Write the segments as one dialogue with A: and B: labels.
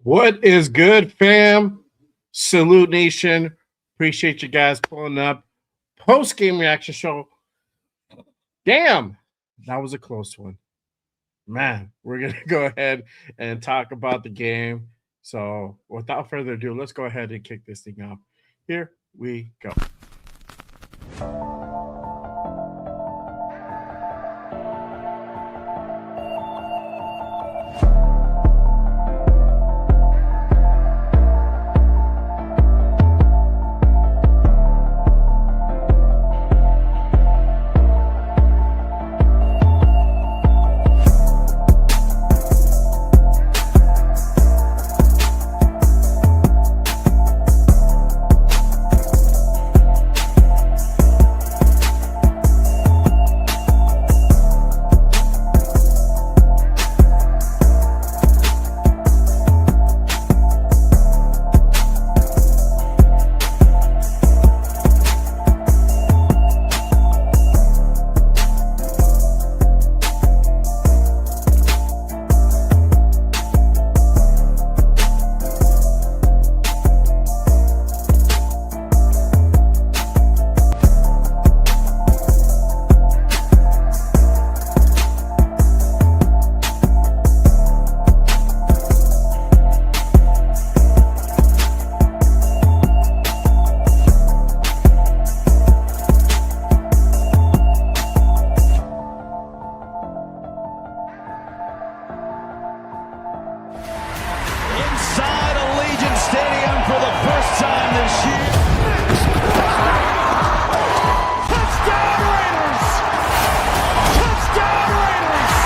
A: What is good, fam? Salute Nation. Appreciate you guys pulling up. Post game reaction show. Damn, that was a close one. Man, we're going to go ahead and talk about the game. So, without further ado, let's go ahead and kick this thing off. Here we go.
B: Inside Allegiant Stadium for the first time this year. Touchdown Raiders! Touchdown Raiders!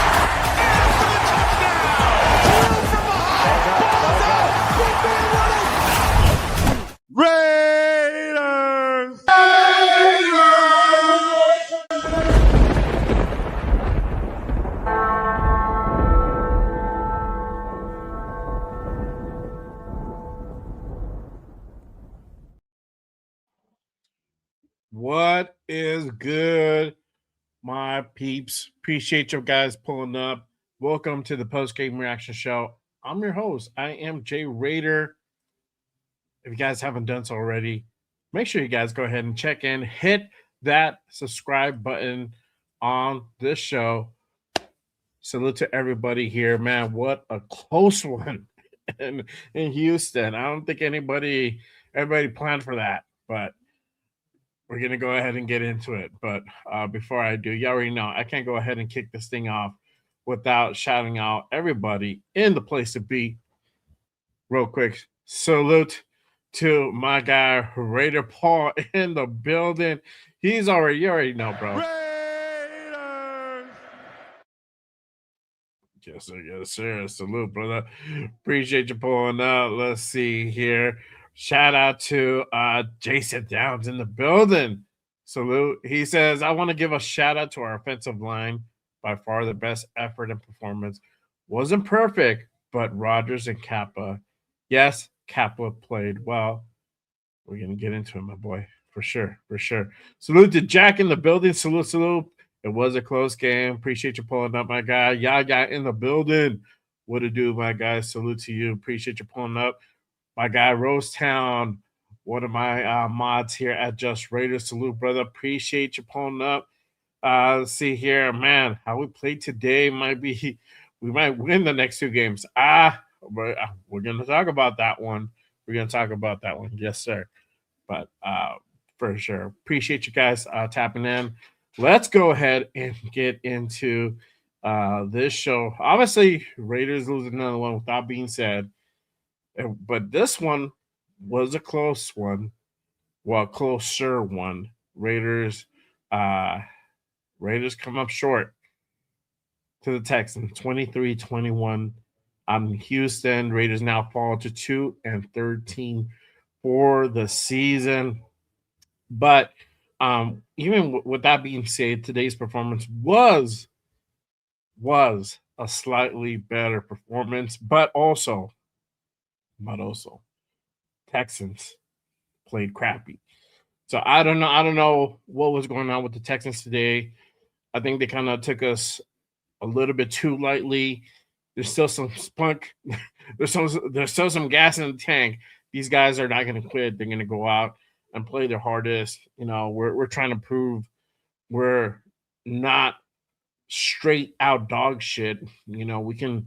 B: And for the touchdown! Through from behind! Ball's out! Raiders!
A: What is good, my peeps? Appreciate you guys pulling up. Welcome to the post game reaction show. I'm your host. I am Jay Raider. If you guys haven't done so already, make sure you guys go ahead and check in. Hit that subscribe button on this show. Salute to everybody here, man. What a close one in Houston. I don't think everybody planned for that, but we're going to go ahead and get into it. But before I do, you already know I can't go ahead and kick this thing off without shouting out everybody in the place to be. Real quick, salute to my guy, Raider Paul, in the building. You already know, bro.
B: Raiders!
A: Yes, sir. Salute, brother. Appreciate you pulling up. Let's see here. Shout out to Jason Downs in the building. Salute. He says, I want to give a shout out to our offensive line. By far the best effort and performance. Wasn't perfect, but Rodgers and Kappa. Yes, Kappa played well. We're going to get into it, my boy. For sure. Salute to Jack in the building. Salute. It was a close game. Appreciate you pulling up, my guy. Yaga in the building. What to do, my guy? Salute to you. Appreciate you pulling up. My guy, Rosetown, one of my mods here at Just Raiders. Salute, brother. Appreciate you pulling up. Let's see here, man. How we played today we might win the next two games. But we're going to talk about that one. Yes, sir. But for sure, appreciate you guys tapping in. Let's go ahead and get into this show. Obviously, Raiders losing another one without being said. But this one was a close one. Well, closer one. Raiders come up short to the Texans, 23-21. I'm Houston. Raiders now fall to 2-13 for the season. But even with that being said, today's performance was a slightly better performance, but also Texans played crappy. So I don't know what was going on with the Texans today. I think they kind of took us a little bit too lightly. There's still some spunk. There's still some gas in the tank. These guys are not going to quit. They're going to go out and play their hardest. We're trying to prove we're not straight out dog shit. We can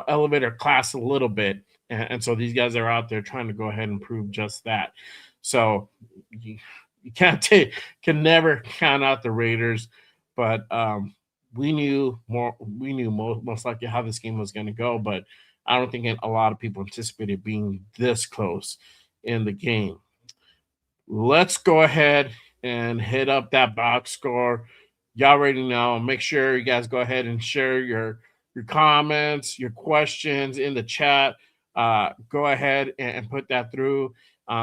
A: elevate our class a little bit, and so these guys are out there trying to go ahead and prove just that. So you, you can't take can never count out the Raiders, but we knew most likely how this game was going to go, but I don't think a lot of people anticipated being this close in the game. Let's go ahead and hit up that box score. Y'all already know. Make sure you guys go ahead and share your comments, your questions in the chat. Go ahead and put that through.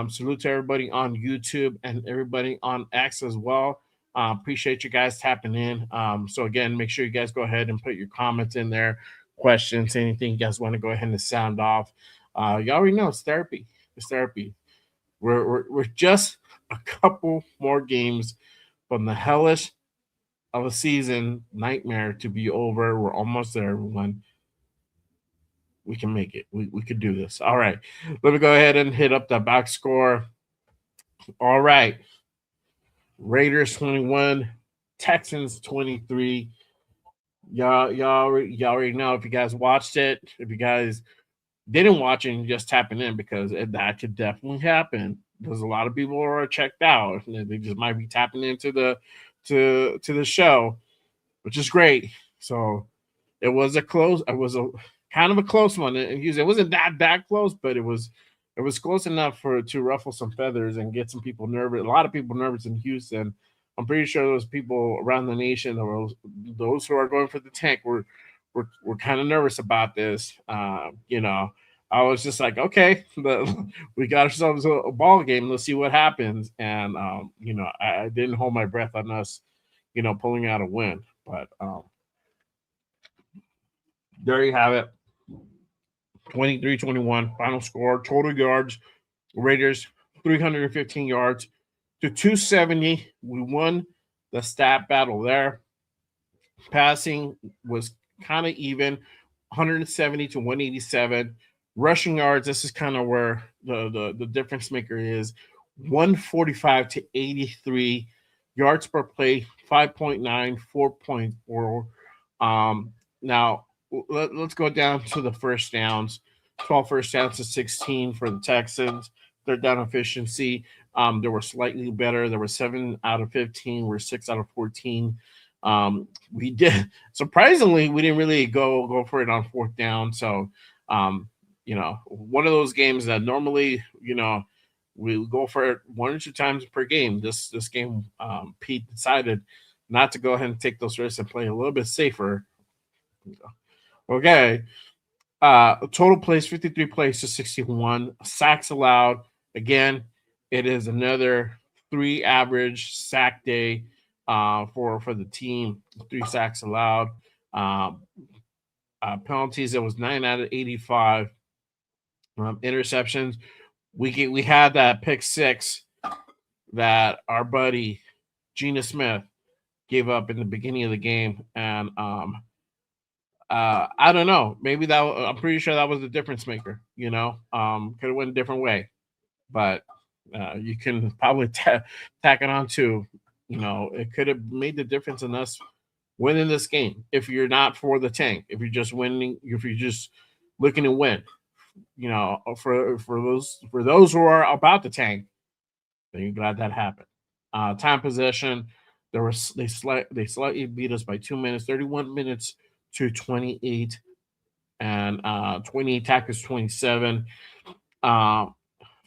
A: Salute to everybody on YouTube and everybody on X as well. Appreciate you guys tapping in. So again, make sure you guys go ahead and put your comments in there, questions, anything you guys want to go ahead and sound off. You already know it's therapy. It's therapy. We're just a couple more games from the hellish of a season nightmare to be over. We're almost there, everyone. We can make it. We could do this. All right. Let me go ahead and hit up the box score. All right. Raiders 21, Texans 23. Y'all already know if you guys watched it. If you guys didn't watch it and just tapping in, because that could definitely happen. There's a lot of people who are checked out. They just might be tapping into the show, which is great. So it was a close. It was a kind of a close one. It wasn't that close, but it was close enough to ruffle some feathers and get some people nervous. A lot of people nervous in Houston. I'm pretty sure those people around the nation, or those who are going for the tank, were kind of nervous about this. I was just like, okay, we got ourselves a ball game. Let's see what happens. And I didn't hold my breath on us, pulling out a win. But there you have it. 23-21 final score. Total yards, Raiders 315 yards to 270. We won the stat battle there. Passing was kind of even, 170 to 187. Rushing yards, this is kind of where the difference maker is, 145 to 83. Yards per play, 5.9, 4.4. Now, let's go down to the first downs. 12 first downs to 16 for the Texans. Third down efficiency, they were slightly better. There were 7 out of 15. We're 6 out of 14. We did, surprisingly, we didn't really go for it on fourth down. So, one of those games that normally, we go for it 1 or 2 times per game. This game, Pete decided not to go ahead and take those risks and play a little bit safer. Okay. Total plays, 53 plays to 61. Sacks allowed. Again, it is another 3 average sack day for the team. 3 sacks allowed. Penalties, it was 9 out of 85. Interceptions, we had that pick 6 that our buddy Gina Smith gave up in the beginning of the game, and I don't know. Maybe I'm pretty sure that was the difference maker. Could have went a different way, but you can probably tack it on to, it could have made the difference in us winning this game. If you're not for the tank, if you're just winning, if you're just looking to win, for those who are about the tank, then you're glad that happened. Time possession, they slightly beat us by 2 minutes, 31 minutes to 28, and 28 tackles 27.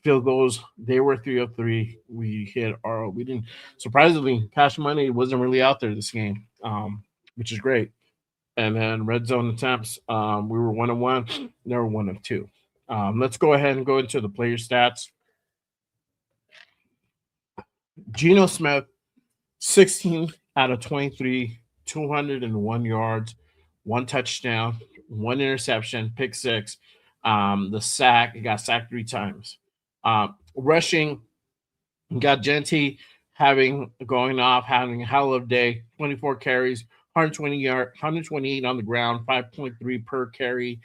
A: Field goals, they were 3 of 3. We didn't, surprisingly, Cash Money wasn't really out there this game, which is great. And then red zone attempts, we were 1 of 1. They were 1 of 2. Let's go ahead and go into the player stats. Geno Smith, 16 out of 23, 201 yards, 1 touchdown, 1 interception, pick 6. The sack, he got sacked 3 times. Rushing, got Genty having a hell of a day, 24 carries, 128 on the ground, 5.3 per carry,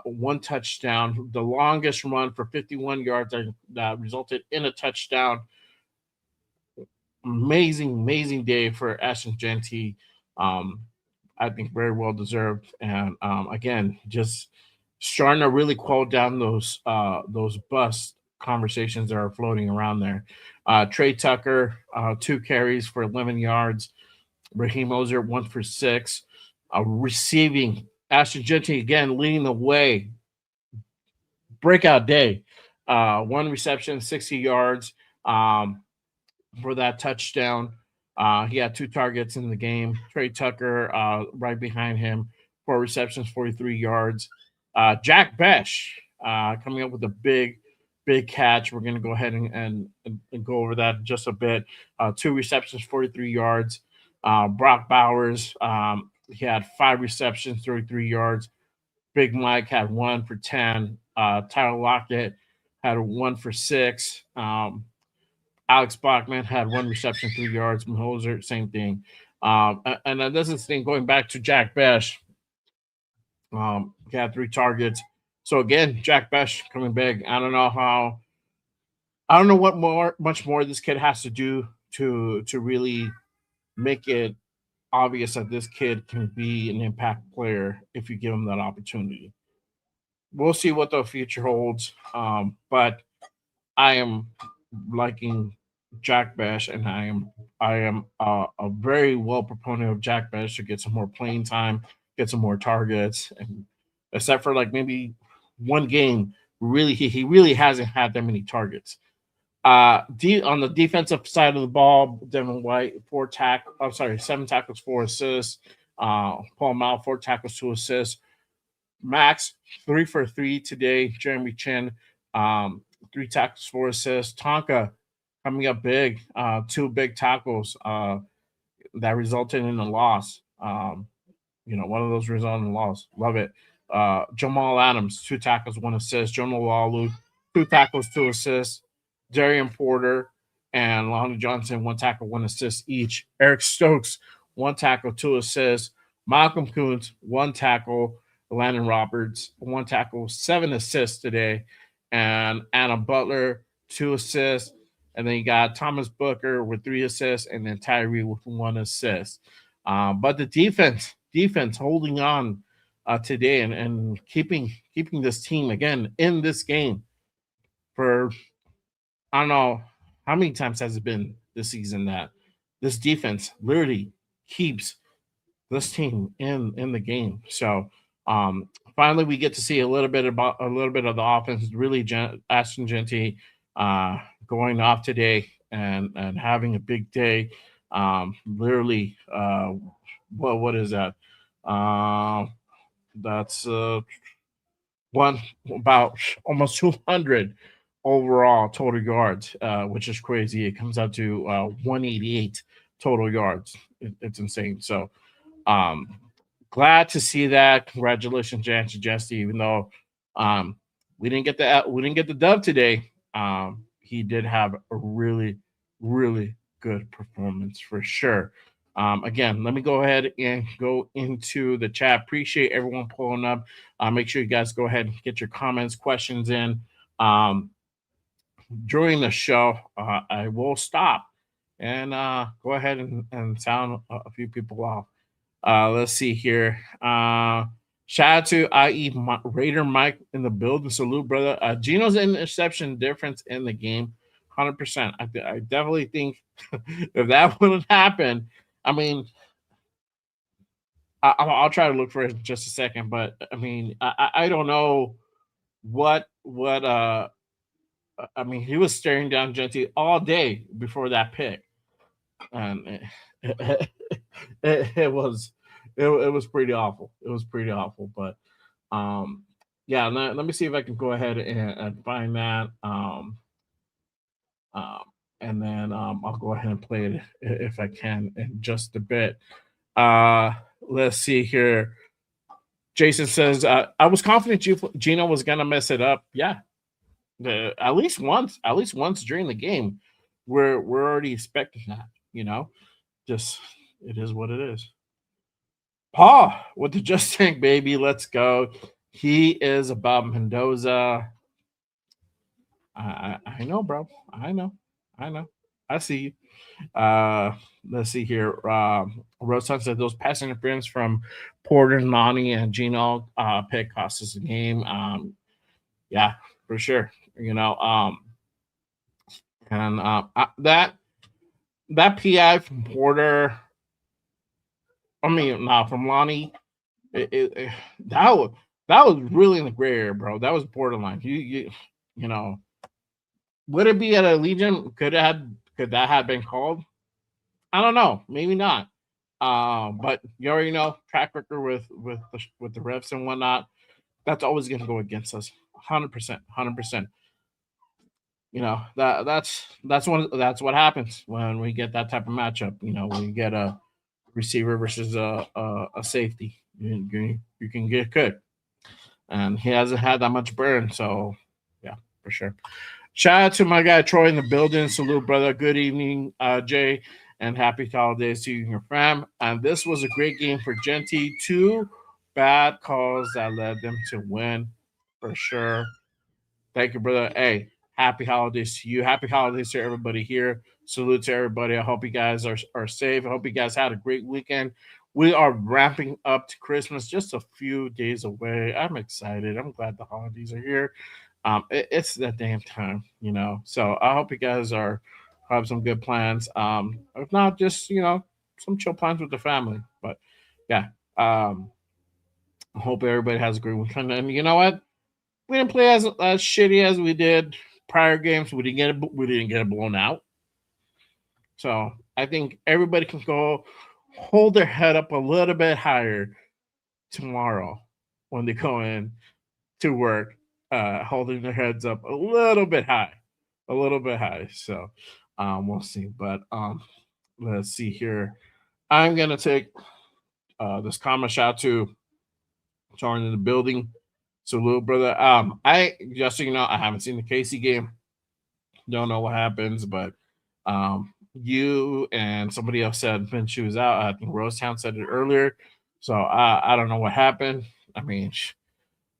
A: one touchdown. The longest run for 51 yards that resulted in a touchdown. Amazing day for Ashton Genty. Um, I think very well deserved, and again, just starting to really quell down those bust conversations that are floating around there. Trey Tucker, 2 carries for 11 yards. Raheem Ozer, 1 for 6. Receiving, Ashton Genty again leading the way. Breakout day. 1 reception, 60 yards. For that touchdown. He had 2 targets in the game. Trey Tucker right behind him, 4 receptions, 43 yards. Jack Besh coming up with a big catch. We're going to go ahead and go over that just a bit. 2 receptions, 43 yards. Brock Bowers, he had 5 receptions, 33 yards. Big Mike had 1 for 10. Tyler Lockett had 1 for 6. Alex Bachman had 1 reception, 3 yards. Mahoser, same thing. And then this is the thing going back to Jack Besh. He had 3 targets. So again, Jack Besh coming big. I don't know much more this kid has to do to really make it obvious that this kid can be an impact player if you give him that opportunity. We'll see what the future holds. But I am liking Jack Bash, and I am a very well proponent of Jack Bash to get some more playing time, get some more targets, and except for like maybe one game, really he really hasn't had that many targets. On the defensive side of the ball, Devin White 7 tackles, 4 assists. Paul Mal 4 tackles, 2 assists. Max 3 for 3 today. Jeremy Chin, 3 tackles, 4 assists. Tonka coming up big, 2 big tackles that resulted in a loss. One of those resulted in a loss. Love it. Jamal Adams, 2 tackles, 1 assist. Jonah Walu, 2 tackles, 2 assists. Darian Porter and Lonnie Johnson, 1 tackle, 1 assist each. Eric Stokes, 1 tackle, 2 assists. Malcolm Kuntz, 1 tackle. Landon Roberts, 1 tackle, 7 assists today. And Anna Butler, 2 assists. And then you got Thomas Booker with 3 assists, and then Tyree with 1 assist. But the defense holding on today and keeping this team again in this game for I don't know how many times has it been this season that this defense literally keeps this team in the game. So finally, we get to see a little bit of the offense. Really, Ashton Genty going off today and having a big day. Literally, what is that? That's one about almost 200 overall total yards, which is crazy. It comes out to 188 total yards. It's insane. So um, glad to see that. Congratulations, Jancy Jesse. Even though um, we didn't get the dub today, he did have a really good performance for sure. Again, let me go ahead and go into the chat. Appreciate everyone pulling up. Make sure you guys go ahead and get your comments, questions in. During the show, I will stop and go ahead and sound a few people off. Let's see here. Shout out to IE Raider Mike in the building. Salute, brother. Gino's interception difference in the game, 100%. I definitely think if that wouldn't happen, I mean, I'll try to look for it in just a second. But I mean, I don't know what I mean, he was staring down Genty all day before that pick, and it was it was pretty awful. It was pretty awful, but um, yeah. Let me see if I can go ahead and find that, um, and then I'll go ahead and play it if I can in just a bit. Uh, let's see here. Jason says, "I was confident Gino was gonna mess it up. Yeah, at least once during the game. We're already expecting that. Just it is what it is." Paul with the Just Tank baby. Let's go. He is above Mendoza. I know, bro. I know. I know. I see you. Let's see here. Rosan said those pass interference from Porter, Nani, and Gino pick cost us the game. Yeah, for sure. And that PI from Porter, I mean, nah, from Lonnie, it that was really in the gray area, bro. That was borderline. You know, would it be at a Legion? Could that have been called? I don't know. Maybe not. But you already know track record with the refs and whatnot. That's always going to go against us. 100%, 100%. That's what happens when we get that type of matchup. When you get a receiver versus a safety, you can get good. And he hasn't had that much burn, so yeah, for sure. Shout out to my guy Troy in the building. Salute, brother. Good evening, Jay, and happy holidays to you and your fam. And this was a great game for Genty. Two bad calls that led them to win, for sure. Thank you, brother. Hey, happy holidays to you. Happy holidays to everybody here. Salute to everybody. I hope you guys are safe. I hope you guys had a great weekend. We are ramping up to Christmas, just a few days away. I'm excited. I'm glad the holidays are here. It's that damn time. So I hope you guys have some good plans. If not, just some chill plans with the family. But yeah, I hope everybody has a great weekend. And you know what? We didn't play as shitty as we did prior games. We didn't get it blown out. So I think everybody can go hold their head up a little bit higher tomorrow when they go in to work, holding their heads up a little bit high, a little bit high. So we'll see. But let's see here. I'm gonna take this comment shout to Jordan in the building. Salute, brother. I just so you know, I haven't seen the Casey game. Don't know what happens, but you and somebody else said Minshew was out. I think Rosetown said it earlier. So I don't know what happened. I mean,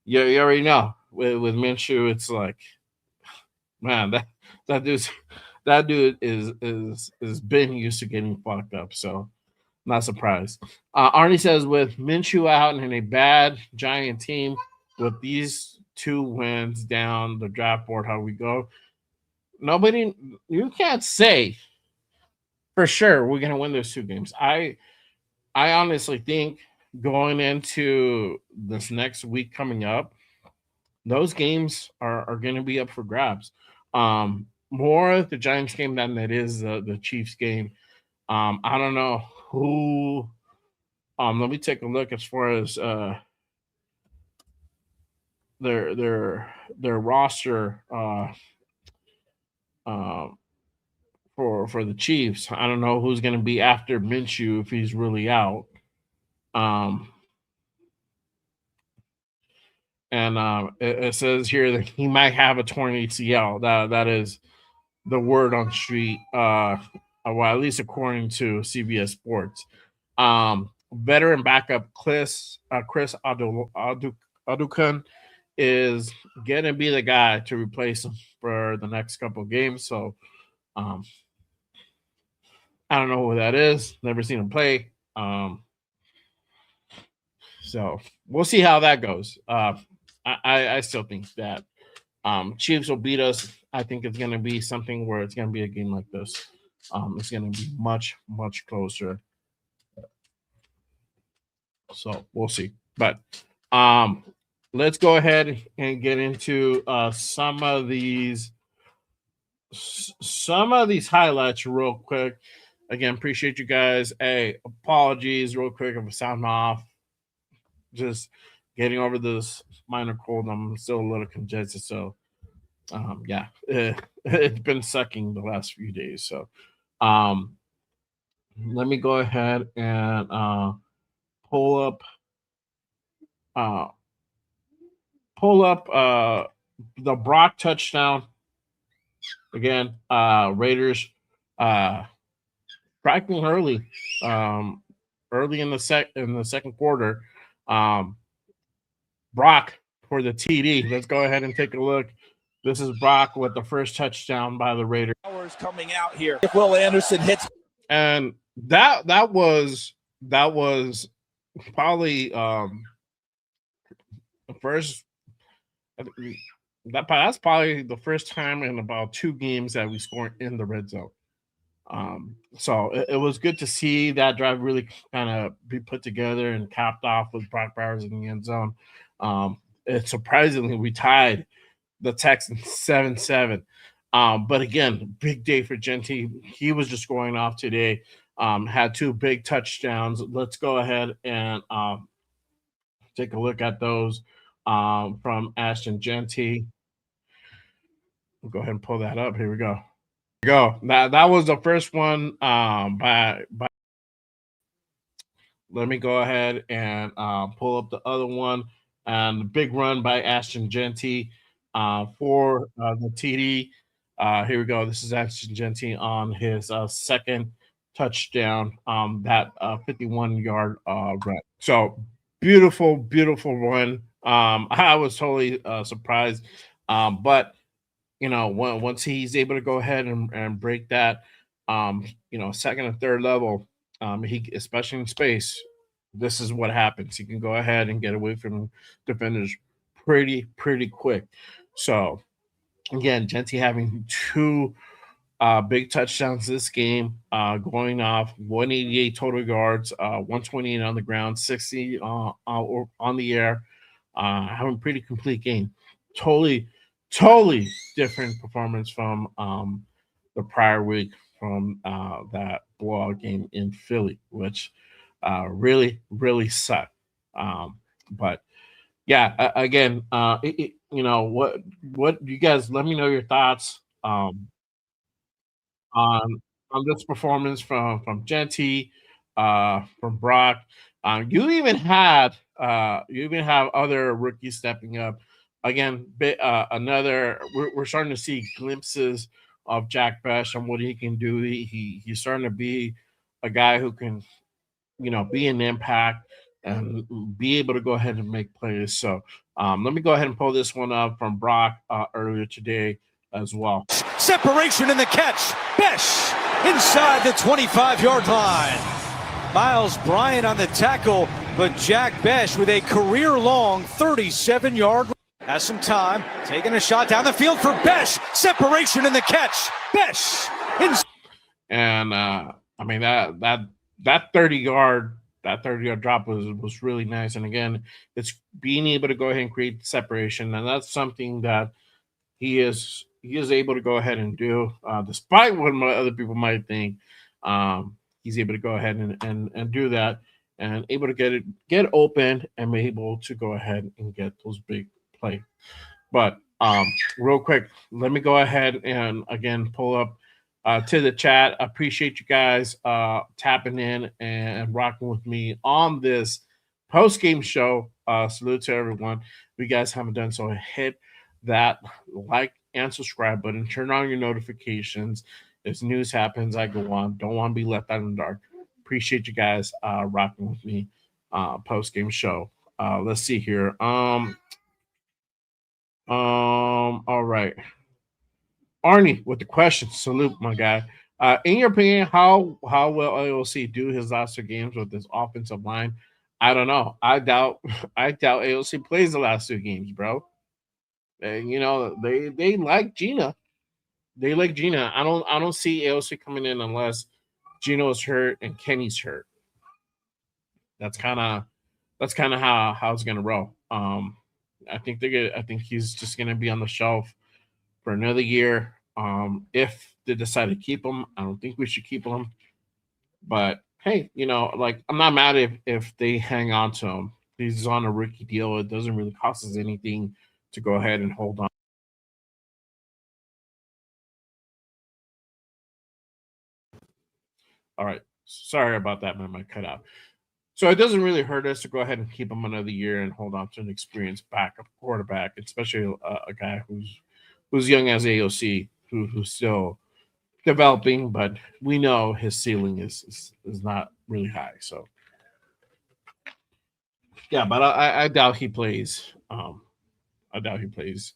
A: you already know with Minshew, it's like, man, that dude's that dude is been used to getting fucked up. So not surprised. Arnie says with Minshew out and a bad Giant team, with these two wins down the draft board, how we go, nobody, you can't say for sure we're gonna win those two games. I honestly think going into this next week coming up, those games are going to be up for grabs. More the Giants game than it is the Chiefs game. I don't know who. Let me take a look as far as their roster uh, for the Chiefs. I don't know who's going to be after Minshew if he's really out. Um, and it says here that he might have a torn ACL. That is the word on the street. Well, at least according to CBS Sports. Veteran backup Chris Adukan is gonna be the guy to replace him for the next couple of games. So I don't know who that is. Never seen him play. So we'll see how that goes. I still think that Chiefs will beat us. I think it's going to be something where it's going to be a game like this. It's going to be much, much closer. So we'll see. But let's go ahead and get into some of these highlights real quick. Again, appreciate you guys. Hey, apologies real quick if I sound off. Just getting over this minor cold. I'm still a little congested, so yeah, it's been sucking the last few days. So let me go ahead and pull up uh, the Brock touchdown again. Raiders striking early early in the second quarter. Um, Brock for the TD. Let's go ahead and take a look. This is Brock with the first touchdown by the Raiders.
B: Coming out here. If Will Anderson hits,
A: and that was probably the first. That's probably the first time in about 2 games that we scored in the red zone. So it was good to see that drive really kind of be put together and capped off with Brock Bowers in the end zone. It surprisingly we tied the Texans 7-7. But again, big day for Genty. He was just going off today. Had 2 big touchdowns. Let's go ahead and take a look at those from Ashton Genty. We'll go ahead and pull that up. Here we go. That was the first one by. Let me go ahead and pull up the other one. And the big run by Ashton Genty for the TD. Here we go. This is Ashton Genty on his second touchdown, that 51-yard run. So beautiful, beautiful run. I was totally surprised. But once he's able to go ahead and break that, second and third level, he, especially in space, this is what happens. He can go ahead and get away from defenders pretty quick. So again, Genty having 2 big touchdowns this game, going off 188 total yards, 128 on the ground, 60 on the air, having a pretty complete game. Totally different performance from the prior week from that blowout game in Philly, which really sucked. But yeah, again, what you guys let me know your thoughts on this performance from Genty, from Brock. You even have other rookies stepping up. Again, another. We're starting to see glimpses of Jack Bech and what he can do. He's starting to be a guy who can, be an impact and be able to go ahead and make plays. So let me go ahead and pull this one up from Brock earlier today as well.
B: separation in the catch. Bech inside the 25-yard line. Miles Bryant on the tackle, but Jack Bech with a career-long 37-yard. Has some time, taking a shot down the field for Bech. Separation in the catch. Bech.
A: And I mean that 30-yard drop was really nice. And again, it's being able to go ahead and create separation, and that's something that he is able to go ahead and do, despite what other people might think. He's able to go ahead and do that, and able to get open and be able to go ahead and get those big plays. But real quick, let me go ahead and again pull up to the chat. I appreciate you guys tapping in and rocking with me on this post-game show. Salute to everyone. If you guys haven't done so, hit that like and subscribe button. Turn on your notifications. As news happens, I go on. Don't want to be left out in the dark. Appreciate you guys rocking with me post-game show. Let's see here. All right. Arnie with the question. Salute, my guy. In your opinion, how will AOC do his last 2 games with this offensive line? I don't know. I doubt AOC plays the last 2 games, bro. And they like Gina. They like Gina. I don't see AOC coming in unless Gino's hurt and Kenny's hurt. That's kind of how it's gonna roll. I think he's just gonna be on the shelf for another year. If they decide to keep him, I don't think we should keep him. But hey, I'm not mad if they hang on to him. He's on a rookie deal. It doesn't really cost us anything to go ahead and hold on. All right. Sorry about that, man. I cut out. So it doesn't really hurt us to go ahead and keep him another year and hold on to an experienced backup quarterback, especially a guy who's young as AOC, who's still developing, but we know his ceiling is not really high. So Yeah, but I doubt he plays. I doubt he plays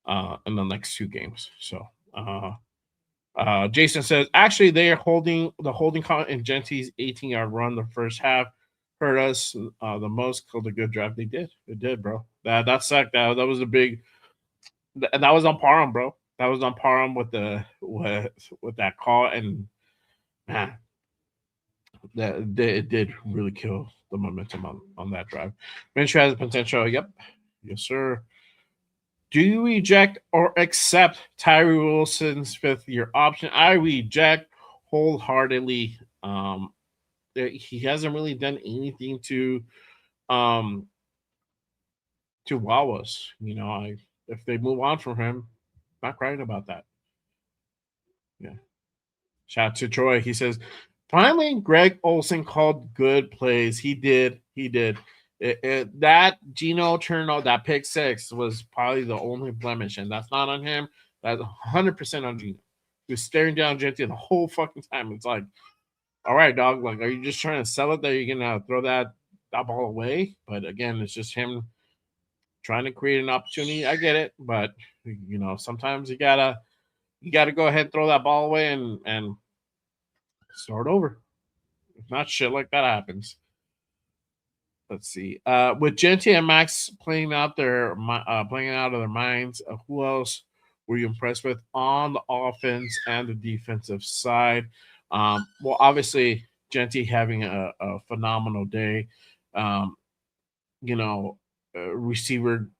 A: in the next two games. So Jason says actually they are holding the holding count in Gentry's 18-yard run the first half hurt us the most. Called a good drive. They did. It did, bro. That sucked. That was a big. And that was on Parham, bro. That was on Parham with the with that call, and man, it did really kill the momentum on that drive. Minshew has potential. Yep. Yes, sir. Do you reject or accept Tyree Wilson's fifth-year option? I reject wholeheartedly. He hasn't really done anything um to wow us. If they move on from him, not crying about that. Yeah. Shout out to Troy. He says, finally, Greg Olson called good plays. He did. He did. That Geno turnover, that pick six was probably the only blemish, and that's not on him. That's 100% on Geno. He was staring down Gentry the whole fucking time. It's like, all right, dog. Like, are you just trying to sell it that you're gonna throw that ball away? But again, it's just him trying to create an opportunity. I get it, but sometimes you gotta go ahead and throw that ball away and start over. If not, shit like that happens. Let's see. With Gentry and Max playing out playing out of their minds, who else were you impressed with on the offense and the defensive side? Well, obviously, Gentry having a phenomenal day. Um, receiver.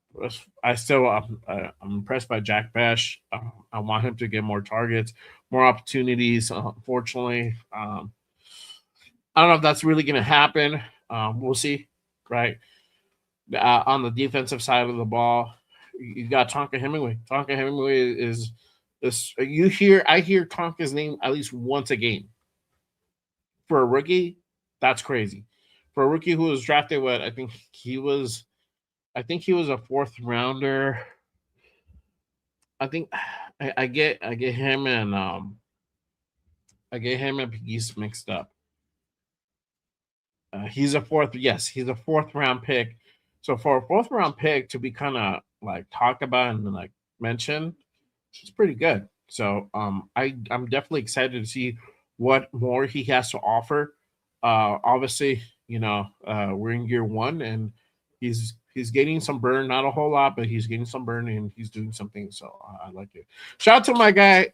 A: I'm impressed by Jack Besh. I want him to get more targets, more opportunities. Unfortunately, I don't know if that's really going to happen. We'll see, right? On the defensive side of the ball, you got Tonka Hemingway. Tonka Hemingway is this. I hear Tonka's name at least once a game. For a rookie, that's crazy. For a rookie who was drafted, I think he was a fourth rounder. I think I get him and Peace mixed up. He's a fourth round pick. So for a fourth round pick to be kind of like talked about and like mentioned, it's pretty good. So I'm definitely excited to see what more he has to offer. Obviously, we're in year one and he's getting some burn, not a whole lot, but he's getting some burn and he's doing something. So I like it. Shout out to my guy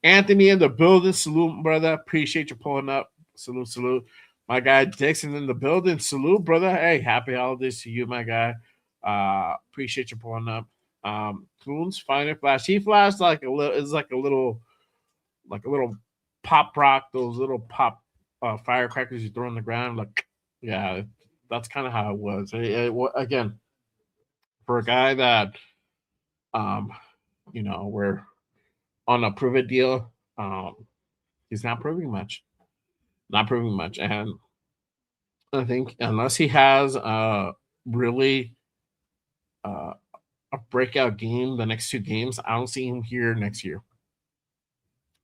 A: Anthony in the building. Salute, brother. Appreciate you pulling up. Salute, salute. My guy Dixon in the building. Salute, brother. Hey, happy holidays to you, my guy. Appreciate you pulling up. Coons, Finer Flash. He flashed like a little. It's like a little pop rock. Those little pop firecrackers you throw on the ground. Like, yeah, that's kind of how it was. Again, for a guy that, we're on a prove it deal. He's not proving much. Not proving much, and I think unless he has really a breakout game the next two games, I don't see him here next year.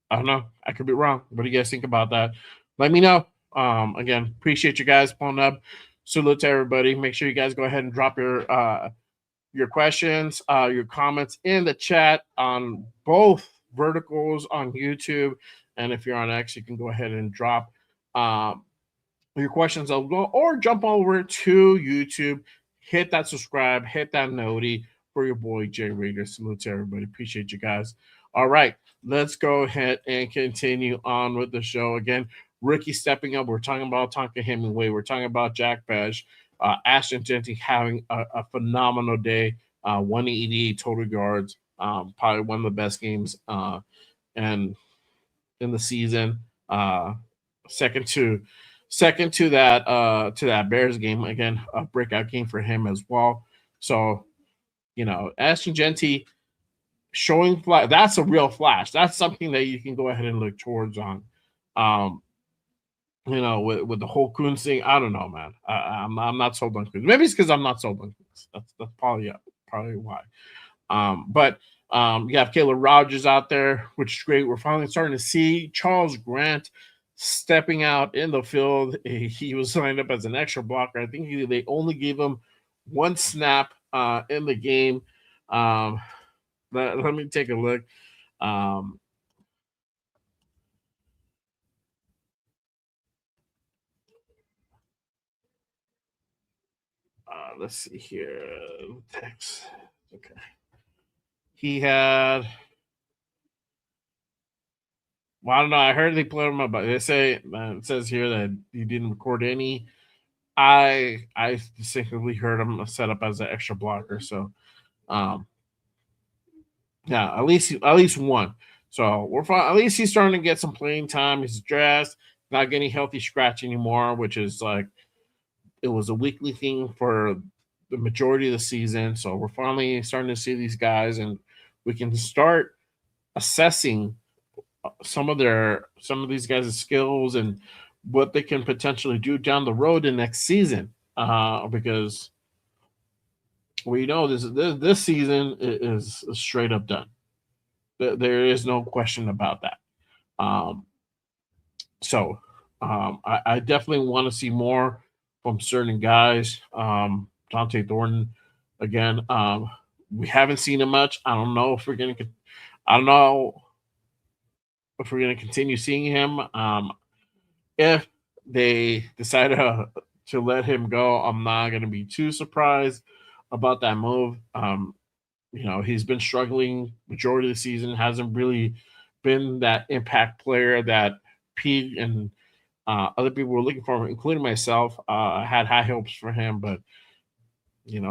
A: I don't know. I could be wrong. What do you guys think about that? Let me know. Again, appreciate you guys pulling up. Salute to everybody. Make sure you guys go ahead and drop your questions, your comments in the chat on both verticals on YouTube. And if you're on X, you can go ahead and drop your questions or jump over to YouTube, hit that subscribe, hit that noti for your boy Jay Raider. Salute to everybody. Appreciate you guys. All right, let's go ahead and continue on with the show. Again, rookie stepping up. We're talking about Tonka Hemingway. We're talking about Jack Besh. Ashton Gentry having a phenomenal day. 188 total yards. Probably one of the best games and in the season. Second to that Bears game, again, a breakout game for him as well. So, Ashton Gentry showing flash. That's a real flash. That's something that you can go ahead and look towards on. With the whole Coons thing, I don't know, man. I'm not sold on Coons. Maybe it's because I'm not sold on Coons. That's probably why. But you have Caleb Rogers out there, which is great. We're finally starting to see Charles Grant stepping out in the field. He was lined up as an extra blocker. I think they only gave him one snap in the game. Um, let me take a look. Um, let's see here. Text. Okay. He had. Well, I don't know. I heard they played him up, but they say it says here that he didn't record any. I distinctly heard him set up as an extra blocker. So, um, yeah, at least one. So we're fine. At least he's starting to get some playing time. He's dressed, not getting healthy scratch anymore, which is like it was a weekly thing for the majority of the season. So we're finally starting to see these guys, and we can start assessing some of these guys' skills and what they can potentially do down the road in next season. Because we know this season is straight up done. There is no question about that. Um, so I definitely want to see more from certain guys. Dante Thornton, again, we haven't seen him much. I don't know if we're gonna. I don't know if we're gonna continue seeing him. If they decide to let him go, I'm not gonna be too surprised about that move. He's been struggling majority of the season, hasn't really been that impact player that Pete and other people were looking for, including myself. I had high hopes for him, but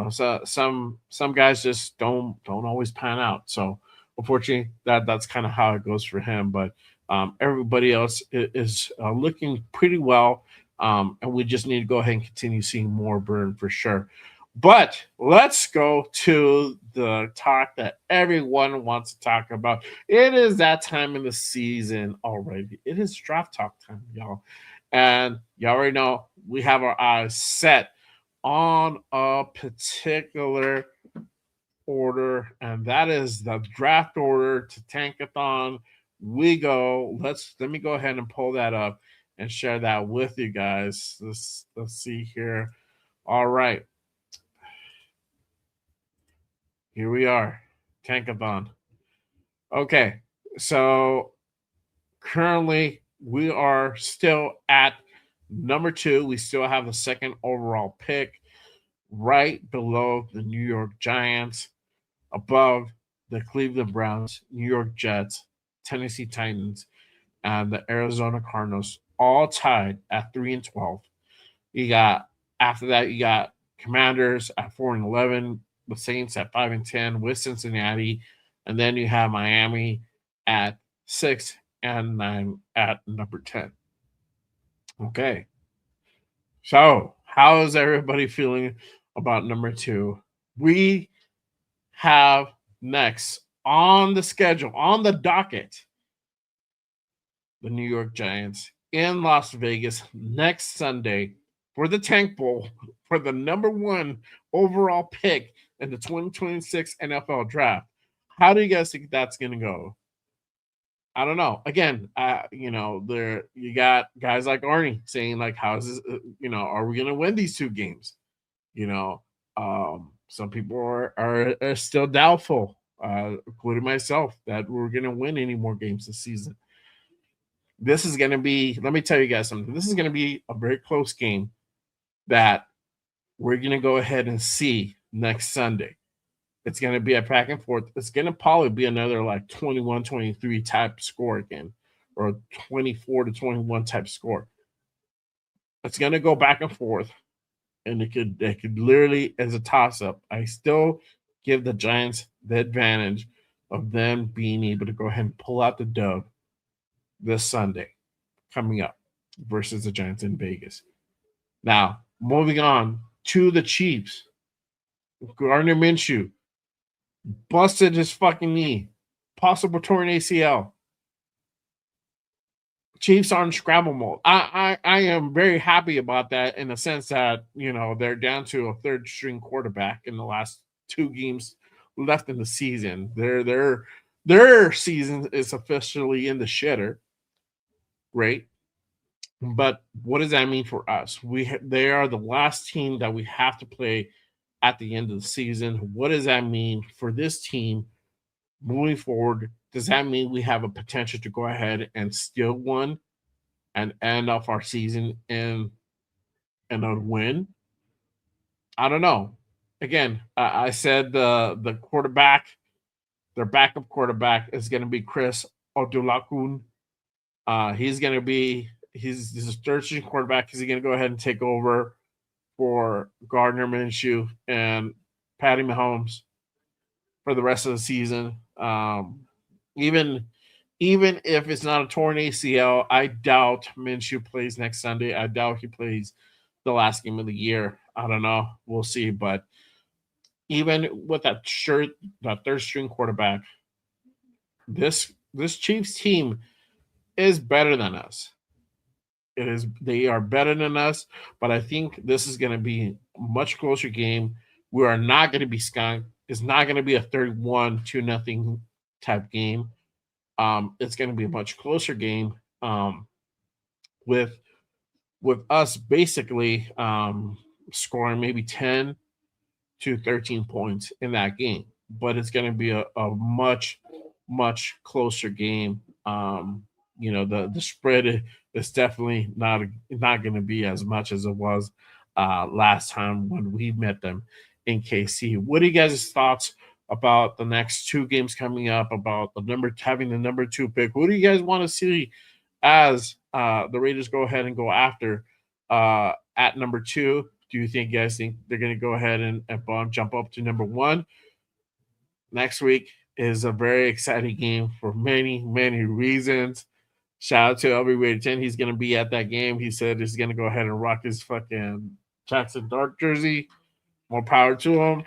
A: so some guys just don't always pan out. So unfortunately, that's kind of how it goes for him. But everybody else is looking pretty well, and we just need to go ahead and continue seeing more burn for sure. But let's go to the talk that everyone wants to talk about. It is that time in the season already. It is draft talk time, y'all. And you already know we have our eyes set on a particular order, and that is the draft order to Tankathon. We go. Let me go ahead and pull that up and share that with you guys. Let's see here. All right. Here we are. Tankathon. Okay. So currently we are still at number 2. We still have the second overall pick, right below the New York Giants, above the Cleveland Browns, New York Jets, Tennessee Titans, and the Arizona Cardinals, all tied at 3-12. You got after that, you got Commanders at 4-11, the Saints at 5-10 with Cincinnati, and then you have Miami at 6-9 at number 10. Okay, so how is everybody feeling about number 2? We have next on the schedule, on the docket, the New York Giants in Las Vegas next Sunday for the Tank Bowl for the number 1 overall pick in the 2026 NFL draft. How do you guys think that's going to go? I don't know. Again, there you got guys like Arnie saying like, "How is this? Are we going to win these 2 games?" You know, some people are still doubtful, including myself, that we're going to win any more games this season. This is going to be, let me tell you guys something. This is going to be a very close game that we're going to go ahead and see next Sunday. It's going to be a back and forth. It's going to probably be another like 21-23 type score again, or 24-21 type score. It's going to go back and forth, and it could literally as a toss up. I still give the Giants the advantage of them being able to go ahead and pull out the dub this Sunday coming up versus the Giants in Vegas. Now, moving on to the Chiefs. Gardner Minshew busted his fucking knee, possible torn ACL. Chiefs are in scramble mode. I am very happy about that in the sense that they're down to a third string quarterback in the last 2 games left in the season. Their season is officially in the shitter. Great. But what does that mean for us? They are the last team that we have to play at the end of the season. What does that mean for this team moving forward? Does that mean we have a potential to go ahead and steal one and end off our season in a win? I don't know. Again, I said the quarterback, their backup quarterback, is going to be Chris Odulakun. He's going to be he's a third string quarterback. He's going to go ahead and take over for Gardner Minshew and Patty Mahomes for the rest of the season. Even even if it's not a torn ACL, I doubt Minshew plays next Sunday. I doubt he plays the last game of the year. I don't know. We'll see. But even with that third string quarterback, this Chiefs team is better than us. It is they are better than us, but I think this is going to be a much closer game. We are not going to be skunked. It's not going to be a 31-2 nothing type game. It's going to be a much closer game. With us basically scoring maybe 10 to 13 points in that game, but it's going to be a much closer game. The spread is definitely not going to be as much as it was last time when we met them in KC. What are you guys' thoughts about the next two games coming up? About having the number two pick? Who do you guys want to see as the Raiders go ahead and go after at number two? Do you guys think they're going to go ahead and jump up to number one? Next week is a very exciting game for many reasons. Shout out to LB Rated 10. He's going to be at that game. He said he's going to go ahead and rock his fucking Jackson Dark jersey. More power to him.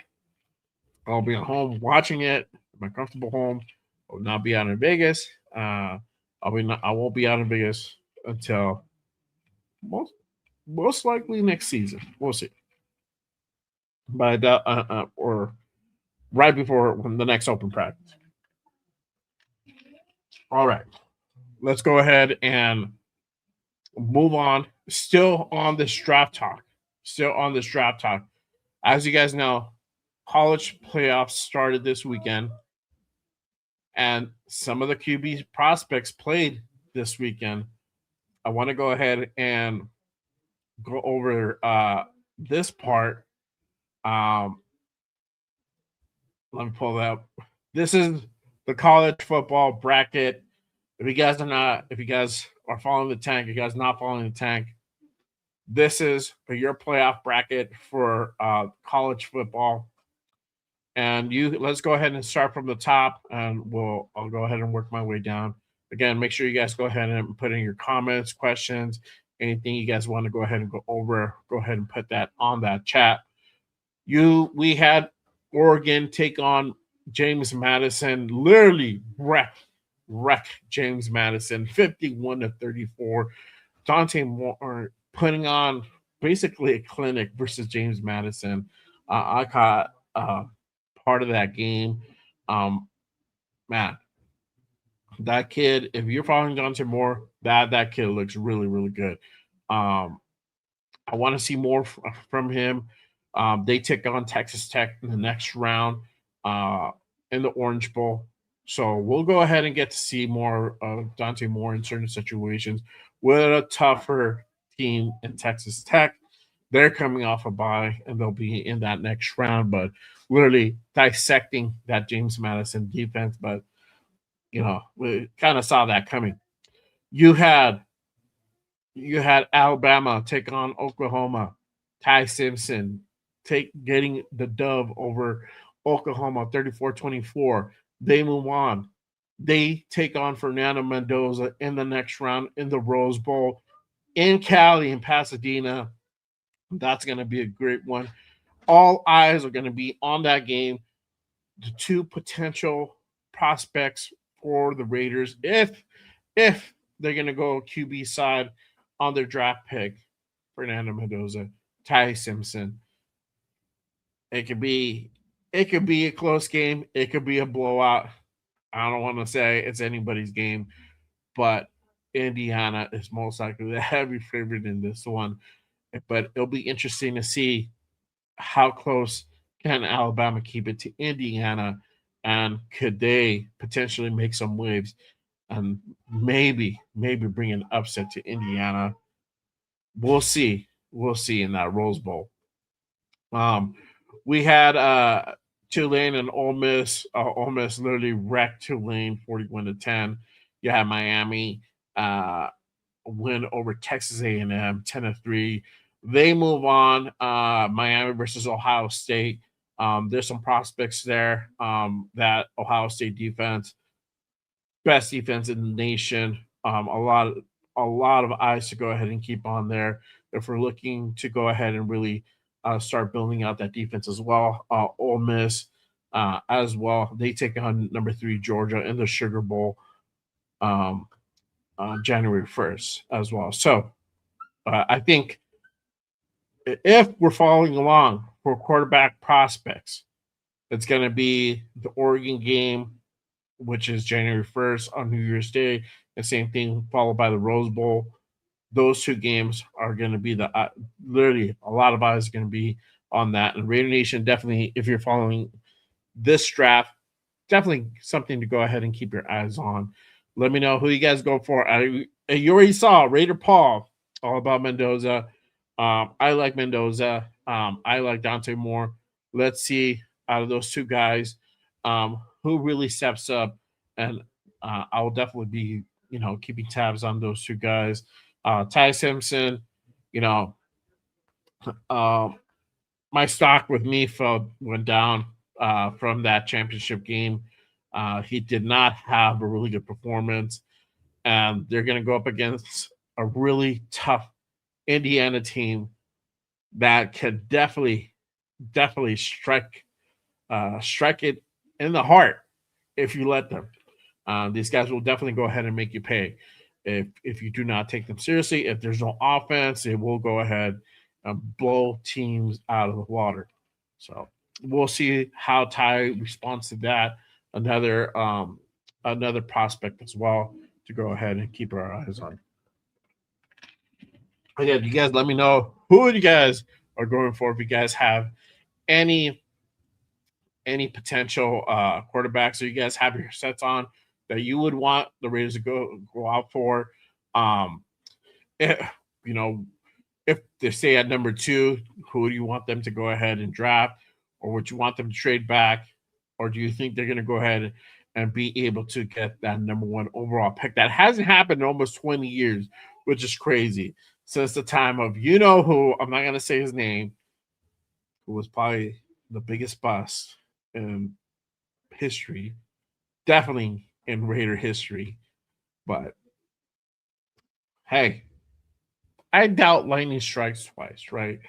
A: I'll be at home watching it. My comfortable home. I will not be out in Vegas. I won't be out in Vegas until most likely next season. We'll see. But I doubt, or right before the next open practice. All right, let's go ahead and move on. Still on this draft talk. As you guys know, college playoffs started this weekend, and some of the QB prospects played this weekend. I want to go ahead and go over this part. Let me pull that up. This is the college football bracket. If you guys are following the tank, if you guys not following the tank, this is your playoff bracket for college football. And let's go ahead and start from the top, and I'll go ahead and work my way down. Again, make sure you guys go ahead and put in your comments, questions, anything you guys want to go ahead and go over. Go ahead and put that on that chat. We had Oregon take on James Madison, literally wreck James Madison, 51-34. Dante Moore putting on basically a clinic versus James Madison. I caught part of that game. Man, that kid, if you're following Dante Moore, that kid looks really good. I want to see more from him. They take on Texas Tech in the next round in the Orange Bowl. So we'll go ahead and get to see more of Dante Moore in certain situations with a tougher team in Texas Tech. They're coming off a bye and they'll be in that next round, but literally dissecting that James Madison defense. But, we kind of saw that coming. You had Alabama take on Oklahoma. Ty Simpson getting the dub over Oklahoma 34-24. They move on. They take on Fernando Mendoza in the next round in the Rose Bowl in Cali in Pasadena. That's going to be a great one. All eyes are going to be on that game. The two potential prospects for the Raiders, if they're going to go QB side on their draft pick, Fernando Mendoza, Ty Simpson. It could be a close game. It could be a blowout. I don't want to say it's anybody's game, but Indiana is most likely the heavy favorite in this one, but it'll be interesting to see how close can Alabama keep it to Indiana, and could they potentially make some waves and maybe bring an upset to Indiana. We'll see. We'll see in that Rose Bowl. Um, we had Tulane and Ole Miss. Ole Miss literally wrecked Tulane 41-10. You had Miami win over Texas A&M 10-3. They move on. Miami versus Ohio State. There's some prospects there. That Ohio State defense, best defense in the nation. A lot of eyes to go ahead and keep on there if we're looking to go ahead and really start building out that defense as well. Ole Miss as well. They take on number 3 Georgia in the Sugar Bowl um, on January 1st as well. So I think if we're following along for quarterback prospects, it's going to be the Oregon game, which is January 1st on New Year's Day. The same thing followed by the Rose Bowl. Those two games are going to be literally a lot of eyes are going to be on that. And Raider Nation, definitely, if you're following this draft, definitely something to go ahead and keep your eyes on. Let me know who you guys go for. You already saw Raider Paul, all about Mendoza. I like Mendoza. I like Dante Moore. Let's see out of those two guys who really steps up. And I will definitely be, keeping tabs on those two guys. Ty Simpson, you know, um, my stock with me went down from that championship game. He did not have a really good performance, and they're going to go up against a really tough Indiana team that can definitely strike it in the heart if you let them. These guys will definitely go ahead and make you pay if you do not take them seriously. If there's no offense, they will go ahead and blow teams out of the water. So we'll see how Ty responds to that. Another prospect as well to go ahead and keep our eyes on. Again, you guys let me know who you guys are going for. If you guys have any potential quarterbacks, or you guys have your sets on that you would want the Raiders to go out for. Um, if, you know, if they stay at number 2, who do you want them to go ahead and draft, or would you want them to trade back, or do you think they're going to go ahead and be able to get that number 1 overall pick? That hasn't happened in almost 20 years, which is crazy. Since the time of who, I'm not going to say his name, who was probably the biggest bust in history, definitely in Raider history. But hey, I doubt lightning strikes twice, right?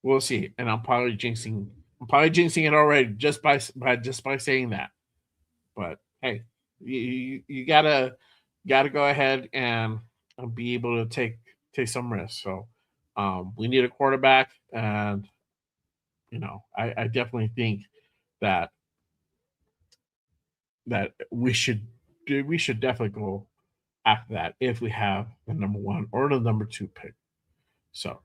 A: We'll see. And I'm probably jinxing it already just by saying that. But hey, you gotta go ahead and be able to take some risks. So we need a quarterback, and I definitely think that we should definitely go after that if we have the number 1 or the number 2 pick. So,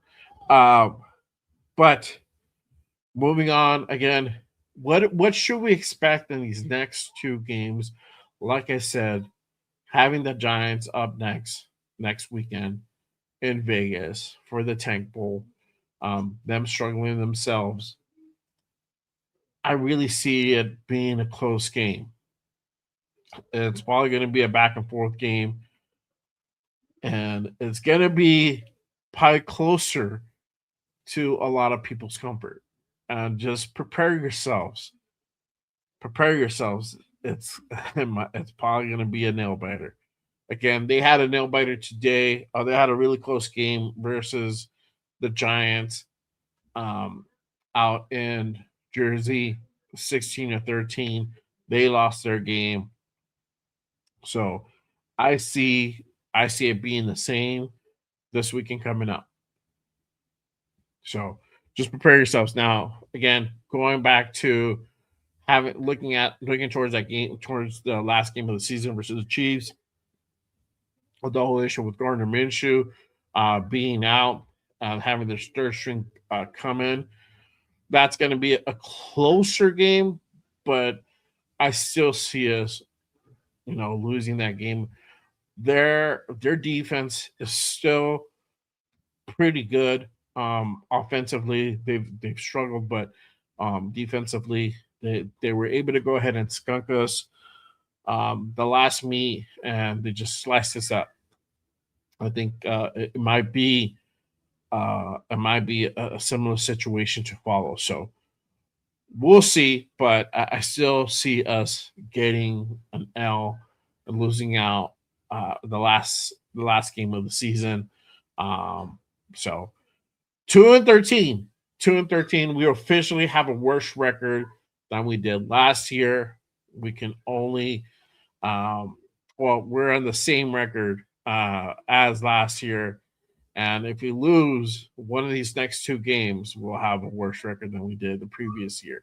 A: but moving on again, what should we expect in these next 2 games? Like I said, having the Giants up next weekend in Vegas for the Tank Bowl, them struggling themselves. I really see it being a close game. It's probably going to be a back and forth game, and it's going to be probably closer to a lot of people's comfort. And just prepare yourselves. Prepare yourselves. It's probably going to be a nail biter. Again, they had a nail biter today. They had a really close game versus the Giants out in Jersey, 16-13. They lost their game. So I see it being the same this weekend coming up. So just prepare yourselves. Now, again, going back to looking towards that game, towards the last game of the season versus the Chiefs. the whole issue with Gardner Minshew being out, having their third string come in. That's going to be a closer game, but I still see us, losing that game. Their defense is still pretty good. Offensively, they've struggled, but defensively, they were able to go ahead and skunk us the last meet, and they just sliced us up. I think it might be a similar situation to follow. So we'll see, but I still see us getting an L and losing out the last game of the season. So 2-13, 2-13. We officially have a worse record than we did last year. We can only, we're on the same record as last year. And if we lose one of these next two games, we'll have a worse record than we did the previous year.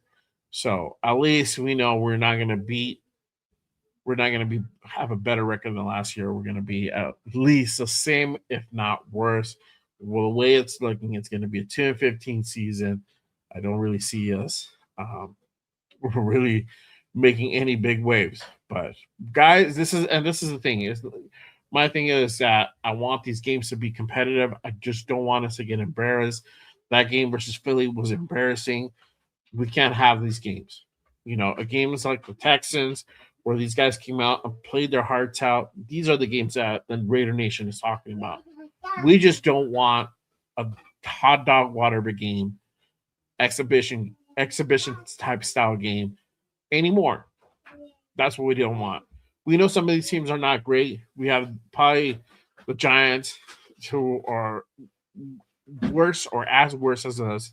A: So at least we know we're not going to have a better record than last year. We're going to be at least the same, if not worse. Well, the way it's looking, it's going to be a 2-15 season. I don't really see us really making any big waves. But guys, this is the thing is my thing is that I want these games to be competitive. I just don't want us to get embarrassed. That game versus Philly was embarrassing. We can't have these games. A game is like the Texans, where these guys came out and played their hearts out. These are the games that the Raider Nation is talking about. We just don't want a hot dog water game, exhibition type style game anymore. That's what we don't want. We know some of these teams are not great. We have probably the Giants, who are worse or as worse as us.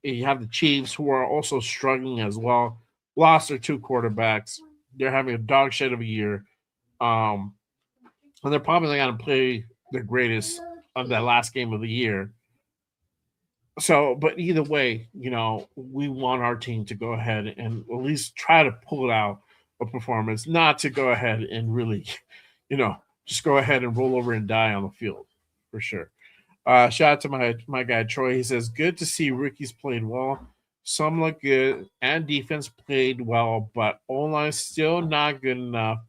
A: You have the Chiefs, who are also struggling as well. Lost their two quarterbacks. They're having a dog shit of a year. And they're probably not going to play their greatest of that last game of the year. So, but either way, we want our team to go ahead and at least try to pull out a performance, not to go ahead and really, just go ahead and roll over and die on the field for sure. Shout out to my guy Troy. He says, "Good to see rookies played well. Some look good, and defense played well, but O-line still not good enough,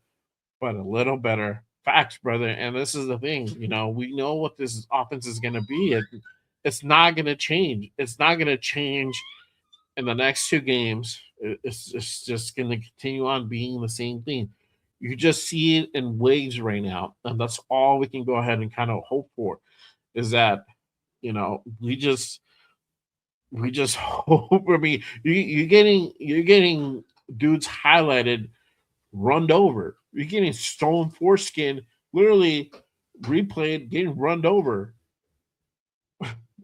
A: but a little better." Facts, brother. And this is the thing. We know what this offense is going to be. It's not going to change. It's not going to change in the next two games. It's just going to continue on being the same thing. You just see it in waves right now, and that's all we can go ahead and kind of hope for. Is that we just hope. I mean, you're getting dudes highlighted, runned over. You're getting stolen foreskin, literally replayed, getting runned over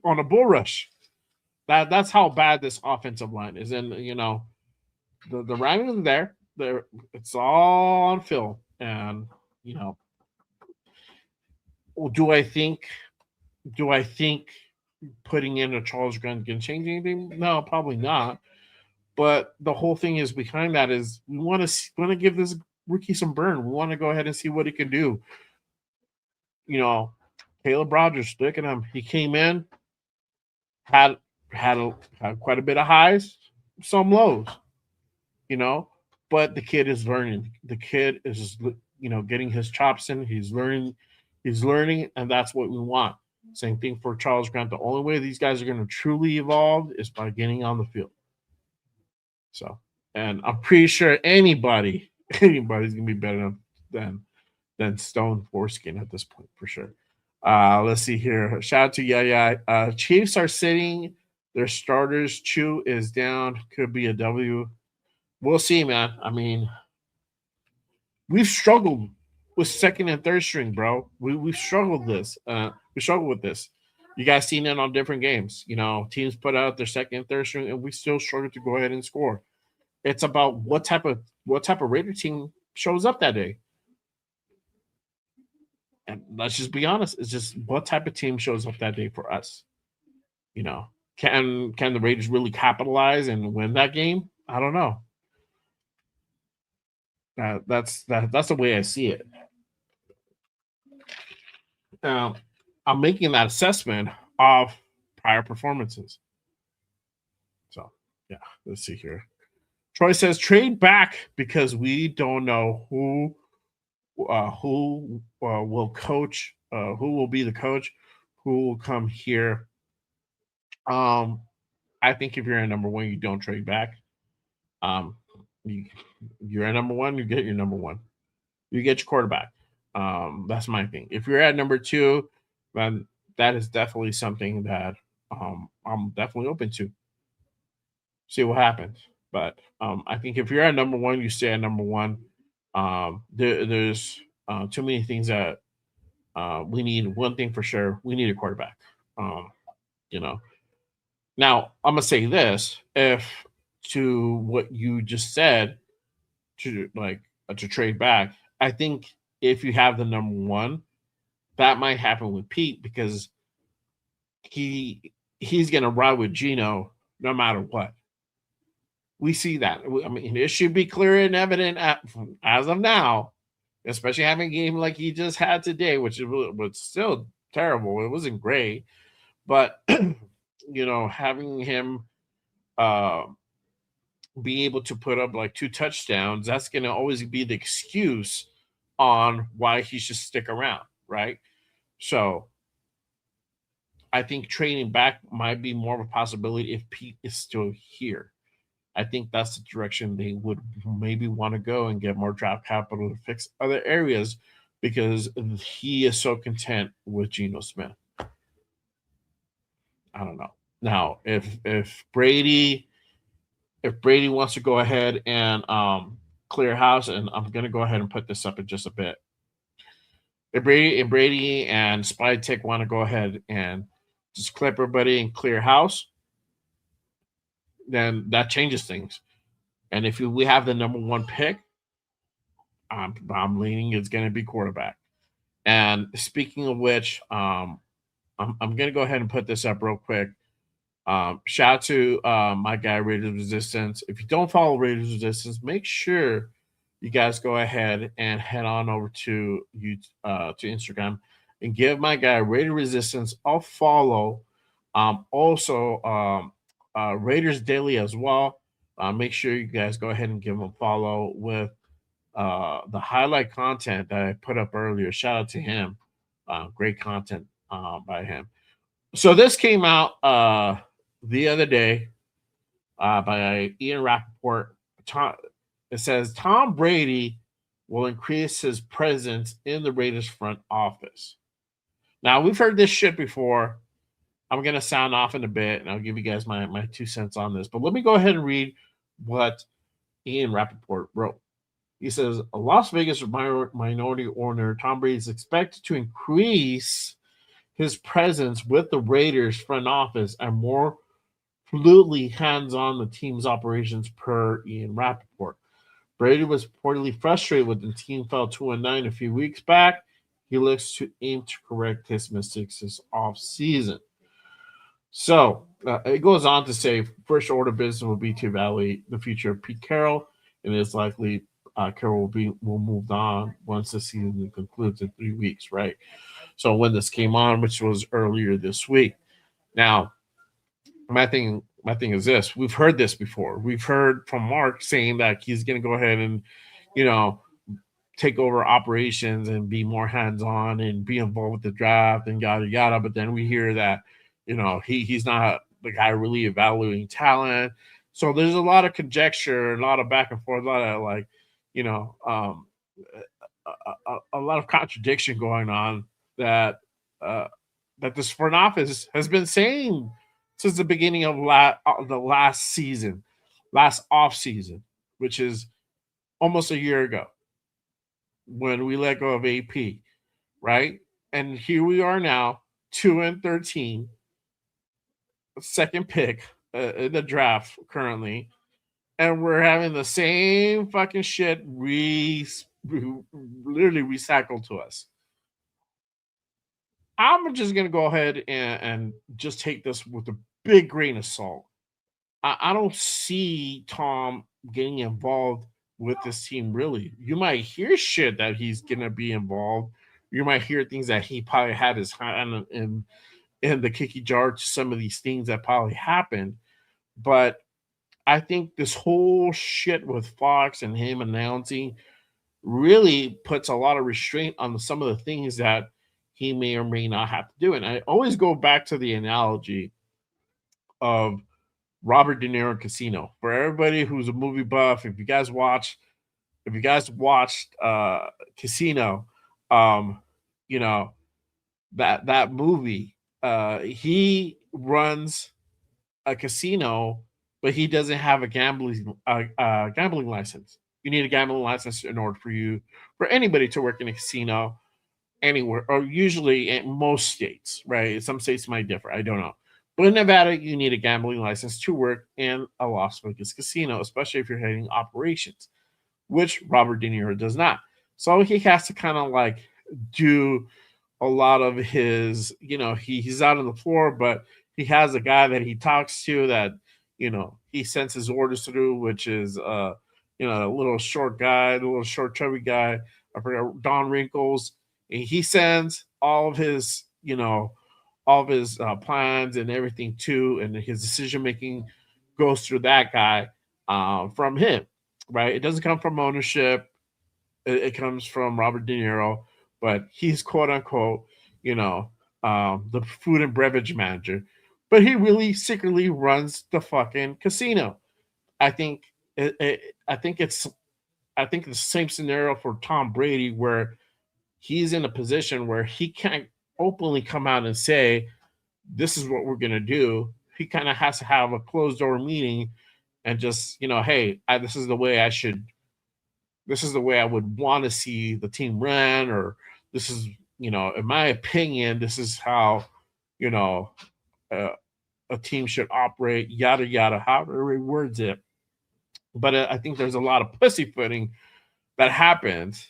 A: on a bull rush. That's how bad this offensive line is. And the writing is there. It's all on film. And do I think putting in a Charles Grant can change anything? No, probably not. But the whole thing is behind that is we want to give this rookie some burn. We want to go ahead and see what he can do. Caleb Rogers, look at him. He came in, had quite a bit of highs, some lows. But the kid is learning. The kid is getting his chops in. He's learning, and that's what we want. Same thing for Charles Grant. The only way these guys are going to truly evolve is by getting on the field. So, and I'm pretty sure anybody's gonna be better than Stone Foreskin at this point for sure. Let's see here. Shout out to Yaya. Chiefs are sitting their starters. Chew is down. Could be a W. We'll see, man. I mean, we've struggled with second and third string, bro. We've struggled we struggled with this. You guys seen it on different games. Teams put out their second and third string, and we still struggle to go ahead and score. It's about what type of Raider team shows up that day. And let's just be honest, it's just what type of team shows up that day for us. Can the Raiders really capitalize and win that game? I don't know. That's the way I see it. I'm making that assessment of prior performances. So, yeah, let's see here. Troy says trade back because we don't know who will coach, who will be the coach, who will come here. I think if you're at number one, you don't trade back. Um, you're at number one, you get your number one. You get your quarterback. That's my thing. If you're at number two, then that is definitely something that I'm definitely open to. See what happens. But I think if you're at number one, you stay at number one. There's too many things that we need. One thing for sure, we need a quarterback. Um, you know. Now I'm gonna say this: if to what you just said, to trade back, I think if you have the number one, that might happen with Pete because he's gonna ride with Gino no matter what. We see that. I mean, it should be clear and evident as of now, especially having a game like he just had today, which was still terrible. It wasn't great, but having him uh, be able to put up like 2 touchdowns, that's going to always be the excuse on why he should stick around, right? So I think trading back might be more of a possibility if Pete is still here. I think that's the direction they would maybe want to go and get more draft capital to fix other areas because he is so content with Geno Smith. I don't know. Now, if Brady wants to go ahead and clear house, and I'm gonna go ahead and put this up in just a bit. If Brady and Spy Tech want to go ahead and just clip everybody and clear house, then that changes things. And if we have the number one pick, I'm leaning it's going to be quarterback. And speaking of which, I'm going to go ahead and put this up real quick. Shout out to my guy Raiders Resistance. If you don't follow Raiders Resistance, make sure you guys go ahead and head on over to to Instagram and give my guy Raiders Resistance a follow. Also, Raiders Daily as well. Make sure you guys go ahead and give him a follow with the highlight content that I put up earlier. Shout out to him. Great content by him. So this came out the other day by Ian Rappaport. It says Tom Brady will increase his presence in the Raiders front office. Now, we've heard this shit before. I'm going to sound off in a bit, and I'll give you guys my 2 cents on this. But let me go ahead and read what Ian Rappaport wrote. He says, a Las Vegas minority owner, Tom Brady, is expected to increase his presence with the Raiders front office and more fluidly hands-on the team's operations per Ian Rappaport. Brady was reportedly frustrated when the team fell 2-9 a few weeks back. He looks to aim to correct his mistakes this offseason. So it goes on to say first order business will be to evaluate the future of Pete Carroll, and it's likely Carroll will move on once the season concludes in 3 weeks, right? So when this came on, which was earlier this week. Now, my thing is this: we've heard this before. We've heard from Mark saying that he's going to go ahead and, take over operations and be more hands-on and be involved with the draft and yada yada. But then we hear that, he's not the guy really evaluating talent. So there's a lot of conjecture, a lot of back and forth, a lot of a lot of contradiction going on that this front office has been saying since the beginning of the last off season, which is almost a year ago when we let go of AP, right? And here we are now, 2-13, second pick in the draft currently, and we're having the same fucking shit literally recycled to us. I'm just gonna go ahead and just take this with a big grain of salt. I don't see Tom getting involved with this team really. You might hear shit that he's gonna be involved, You might hear things that he probably had his hand in the kicky jar to some of these things that probably happened. But I think this whole shit with Fox and him announcing really puts a lot of restraint on some of the things that he may or may not have to do. And I always go back to the analogy of Robert De Niro Casino. For everybody who's a movie buff, if you guys watched Casino, um, you know, that movie, he runs a casino, but he doesn't have a gambling license. You need a gambling license in order for anybody to work in a casino anywhere, or usually in most states, right? Some states might differ. I don't know. But in Nevada, you need a gambling license to work in a Las Vegas casino, especially if you're heading operations, which Robert De Niro does not. So he has to kind of like do a lot of his, he's out on the floor, but he has a guy that he talks to that, he sends his orders through, which is, a little short guy, a little short chubby guy. I forgot Don Wrinkles. And he sends all of his plans and everything to, and his decision making goes through that guy from him, right? It doesn't come from ownership. It comes from Robert De Niro, but he's quote unquote, the food and beverage manager. But he really secretly runs the fucking casino. I think I think the same scenario for Tom Brady where he's in a position where he can't openly come out and say this is what we're gonna do. He kind of has to have a closed door meeting and just hey, this is the way I would want to see the team run, or this is, in my opinion, this is how, you know, uh, a team should operate, yada, yada, however he words it. But I think there's a lot of pussyfooting that happens.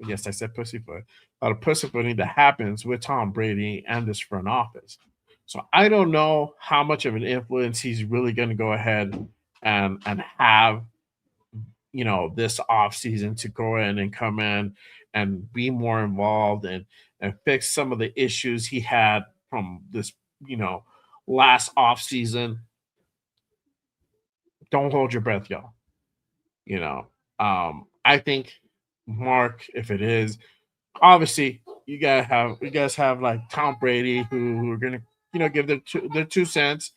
A: Yes, I said pussyfoot. A lot of pussyfooting that happens with Tom Brady and this front office. So I don't know how much of an influence he's really going to go ahead and have this off season to go in and come in and be more involved and fix some of the issues he had from this last off season. Don't hold your breath, y'all. you know I think, Mark, if it is, obviously you guys have like Tom Brady who are gonna give their 2 cents.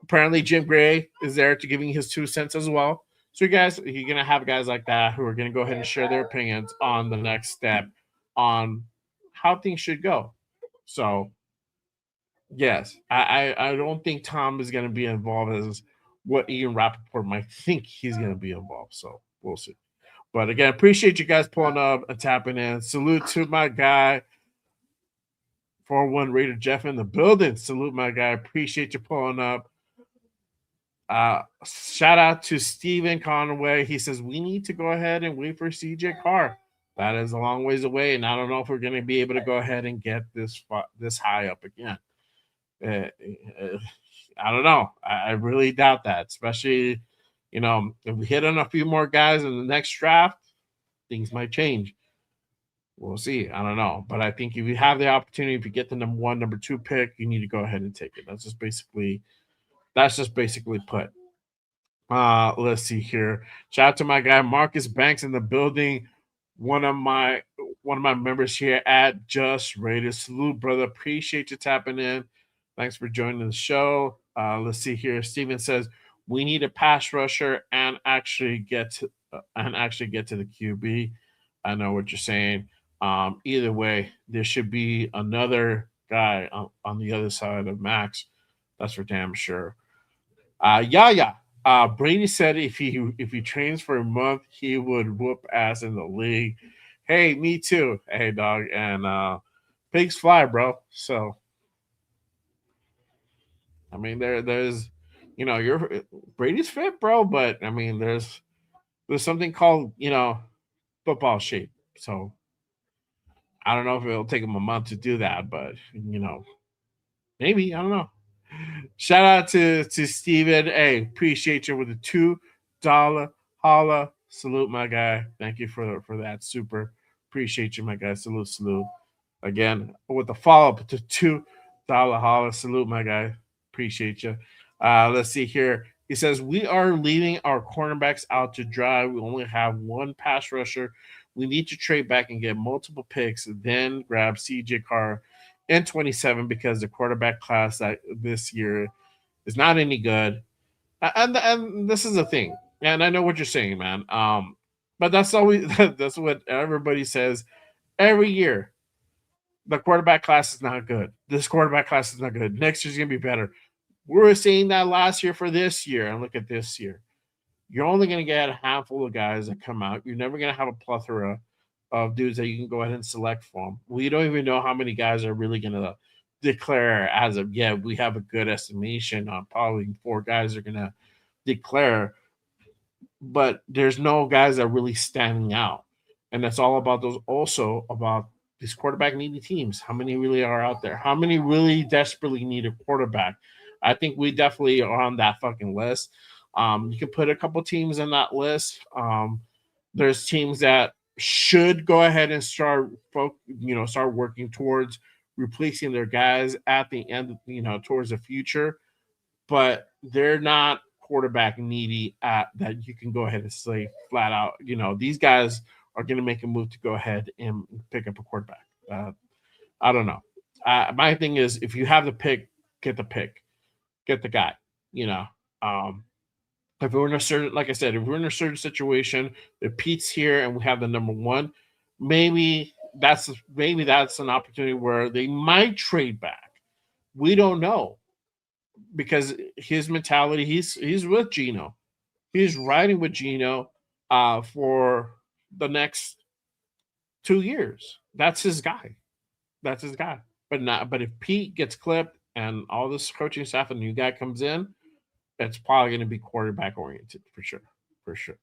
A: Apparently Jim Gray is there to giving his 2 cents as well. So you're gonna have guys like that who are gonna go ahead and share their opinions on the next step on how things should go. So yes, I don't think Tom is gonna be involved as what Ian Rappaport might think he's gonna be involved. So we'll see. But again, appreciate you guys pulling up and tapping in. Salute to my guy, 401 Raider Jeff in the building. Salute my guy. Appreciate you pulling up. Shout out to Steven Conway. He says we need to go ahead and wait for CJ Carr. That is a long ways away, and I don't know if we're going to be able to go ahead and get this high up again. I don't know. I really doubt that, especially if we hit on a few more guys in the next draft, things might change. We'll see. I don't know, but I think if you have the opportunity, if you get the number 1, number 2 pick, you need to go ahead and take it. That's just basically put. Let's see here. Shout out to my guy Marcus Banks in the building. One of my members here at Just Rated. Salute, brother. Appreciate you tapping in. Thanks for joining the show. Let's see here. Steven says we need a pass rusher and actually get to the QB. I know what you're saying. Either way, there should be another guy on the other side of Max. That's for damn sure. Yeah. Brady said if he trains for a month, he would whoop ass in the league. Hey, me too. Hey, dog, and pigs fly, bro. So, I mean, there's, you're Brady's fit, bro, but I mean, there's something called football shape. So, I don't know if it'll take him a month to do that, but maybe I don't know. Shout out to Steven. Hey, appreciate you with a $2 holla. Salute, my guy. Thank you for that. Super appreciate you, my guy. Salute. Again, with the follow up to $2 holla. Salute, my guy. Appreciate you. Let's see here. He says, we are leaving our cornerbacks out to dry. We only have one pass rusher. We need to trade back and get multiple picks, then grab CJ Carr in 27 because the quarterback class that this year is not any good. And this is the thing. And I know what you're saying, man. But that's always that's what everybody says every year. The quarterback class is not good. This quarterback class is not good. Next year's gonna be better. We were saying that last year for this year, and look at this year. You're only gonna get a handful of guys that come out. You're never gonna have a plethora of dudes that you can go ahead and select from. We don't even know how many guys are really gonna declare as of yet. We have a good estimation on probably 4 guys are gonna declare, but there's no guys that are really standing out. And that's all about those also about these quarterback needy teams. How many really are out there? How many really desperately need a quarterback? I think we definitely are on that fucking list. You can put a couple teams in that list. There's teams that should go ahead and start working towards replacing their guys at the end, towards the future, but they're not quarterback needy at that you can go ahead and say flat out, these guys are going to make a move to go ahead and pick up a quarterback. I don't know. My thing is, if you have the pick, get the pick, get the guy. You know, um, if we're in a certain, like I said, if we're in a certain situation, if Pete's here and we have the number one, maybe that's an opportunity where they might trade back. We don't know because his mentality, he's with Gino. He's riding with Gino for the next 2 years. That's his guy. That's his guy. But if Pete gets clipped and all this coaching staff and new guy comes in, it's probably going to be quarterback oriented for sure. For sure.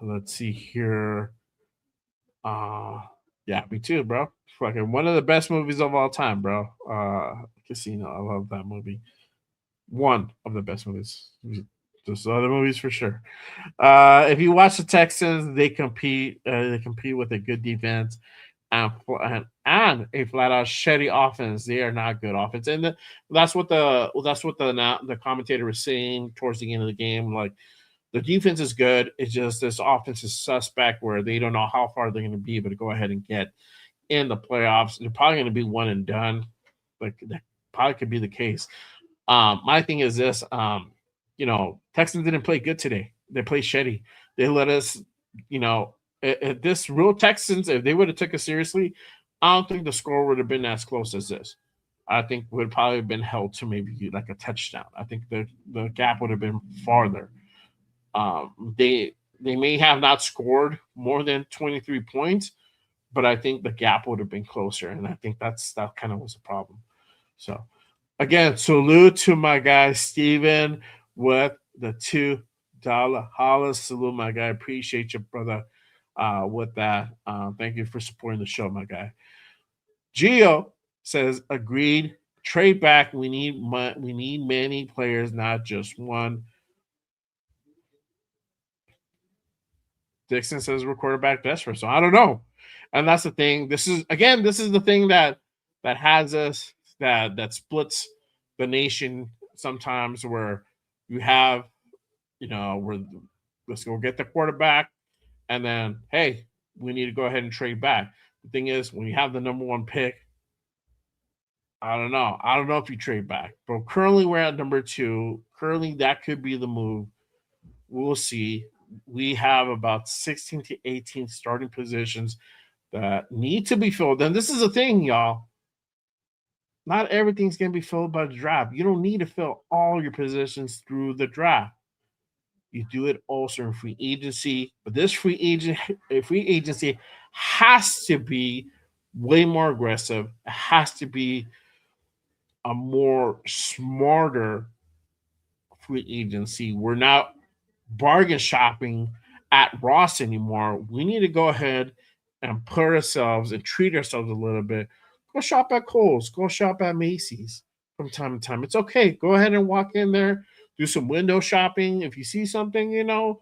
A: Let's see here. Uh, yeah, me too, bro. Fucking one of the best movies of all time, bro. Casino. I love that movie. One of the best movies. There's other movies for sure. If you watch the Texans, they compete. They compete with a good defense and a flat out shitty offense. They are not good offense, and that's what the commentator was saying towards the end of the game. Like the defense is good. It's just this offense is suspect where they don't know how far they're going to be able to go ahead and get in the playoffs. They're probably going to be one and done. Like that probably could be the case. My thing is this. Texans didn't play good today. They played shitty. They let us, this real Texans, if they would have took us seriously, I don't think the score would have been as close as this. I think would probably have been held to maybe like a touchdown. I think the gap would have been farther. They may have not scored more than 23 points, but I think the gap would have been closer, and I think that kind of was a problem. So again, salute to my guy Steven with the $2 holla. Salute, my guy. Appreciate you, brother. With that, thank you for supporting the show, my guy. Gio says, agreed. Trade back. We need many players, not just one. Dixon says we're quarterback desperate, so I don't know. And that's the thing. This is the thing that has us that splits the nation sometimes where you have, where let's go get the quarterback and then hey, we need to go ahead and trade back. The thing is, when you have the number one pick, I don't know. I don't know if you trade back. But currently we're at number two. Currently that could be the move. We'll see. We have about 16 to 18 starting positions that need to be filled. And this is the thing, y'all. Not everything's going to be filled by the draft. You don't need to fill all your positions through the draft. You do it also in free agency, but this free agency has to be way more aggressive. It has to be a more smarter free agency. We're not bargain shopping at Ross anymore. We need to go ahead and put ourselves and treat ourselves a little bit. Go shop at Kohl's. Go shop at Macy's from time to time. It's okay. Go ahead and walk in there, do some window shopping. If you see something, let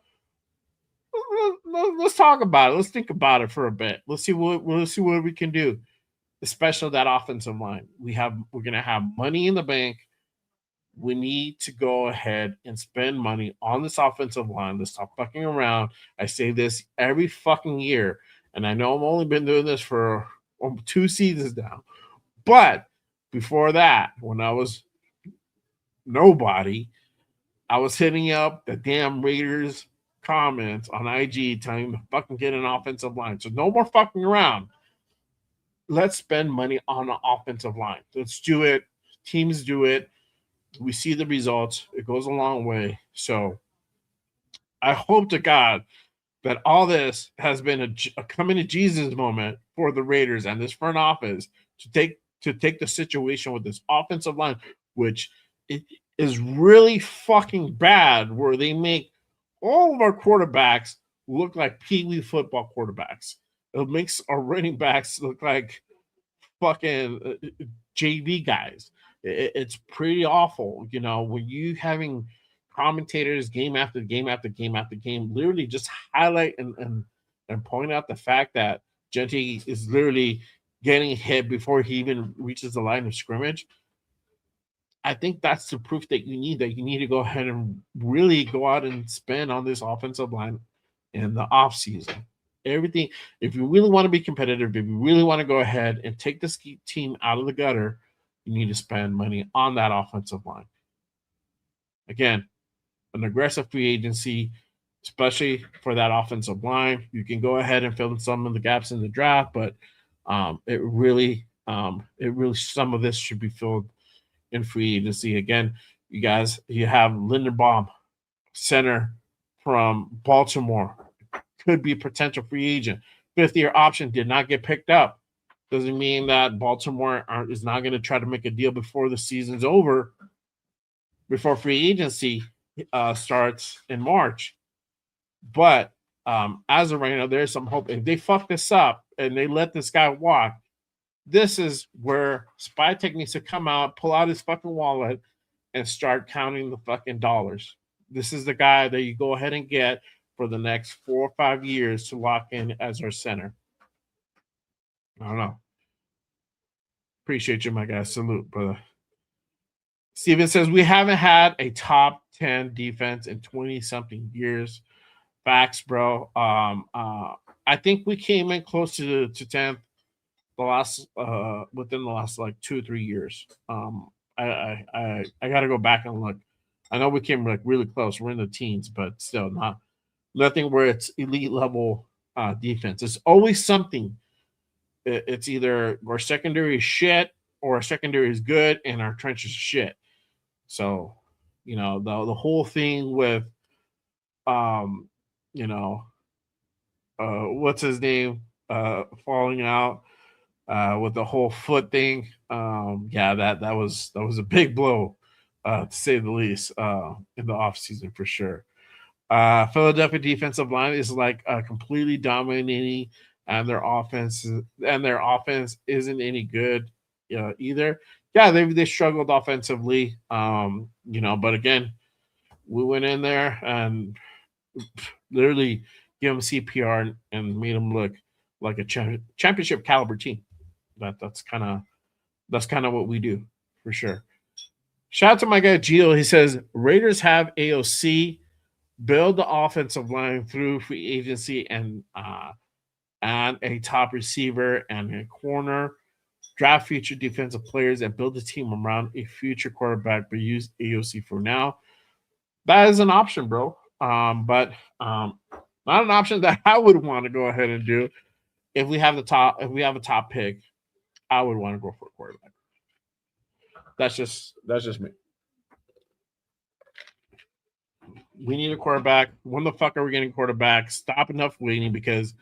A: let's talk about it. Let's think about it for a bit. Let's see what we can do, especially that offensive line. We're gonna have money in the bank. We need to go ahead and spend money on this offensive line. Let's stop fucking around. I say this every fucking year, and I know I've only been doing this for 2 seasons now. But before that, when I was nobody, I was hitting up the damn Raiders comments on IG telling them to fucking get an offensive line. So no more fucking around. Let's spend money on the offensive line. Let's do it. Teams do it. We see the results. It goes a long way. So I hope to God that all this has been a coming to Jesus moment for the Raiders and this front office to take the situation with this offensive line, which it is really fucking bad, where they make all of our quarterbacks look like pee-wee football quarterbacks. It makes our running backs look like fucking JV guys. It's pretty awful, when you having commentators game after game after game after game literally just highlight and point out the fact that Genty is literally getting hit before he even reaches the line of scrimmage. I think that's the proof that you need to go ahead and really go out and spend on this offensive line in the offseason. Everything, if you really want to be competitive, if you really want to go ahead and take this team out of the gutter, you need to spend money on that offensive line. Again, an aggressive free agency, especially for that offensive line. You can go ahead and fill in some of the gaps in the draft, but it really some of this should be filled in free agency. Again, you have Linderbaum, center from Baltimore, could be a potential free agent. 5th-year option did not get picked up. Doesn't mean that Baltimore is not going to try to make a deal before the season's over, before free agency starts in March. But as of right now, there's some hope. If they fuck this up and they let this guy walk, this is where Spytek needs to come out, pull out his fucking wallet, and start counting the fucking dollars. This is the guy that you go ahead and get for the next 4 or 5 years to lock in as our center. I don't know. Appreciate you, my guy. Salute, brother. Steven says, we haven't had a top 10 defense in 20-something years. Facts, bro. I think we came in close to 10th within the last like 2 or 3 years. I got to go back and look. I know we came like really close. We're in the teens, but still nothing where it's elite level defense. It's always something. It's either our secondary is shit or our secondary is good and our trench is shit. So, the whole thing with, what's his name falling out with the whole foot thing. That was a big blow, to say the least, in the offseason for sure. Philadelphia defensive line is like completely dominating, and their offense isn't any good either. Yeah, they struggled offensively, but again, we went in there and literally give them CPR and made them look like a championship caliber team. That's kind of what we do for sure. Shout out to my guy Gio. He says Raiders have AOC, build the offensive line through free agency and a top receiver and a corner, draft future defensive players, and build a team around a future quarterback, but use AOC for now. That is an option, bro. But not an option that I would want to go ahead and do. If we have a top pick, I would want to go for a quarterback. That's just me. We need a quarterback. When the fuck are we getting a quarterback? Stop enough waiting, because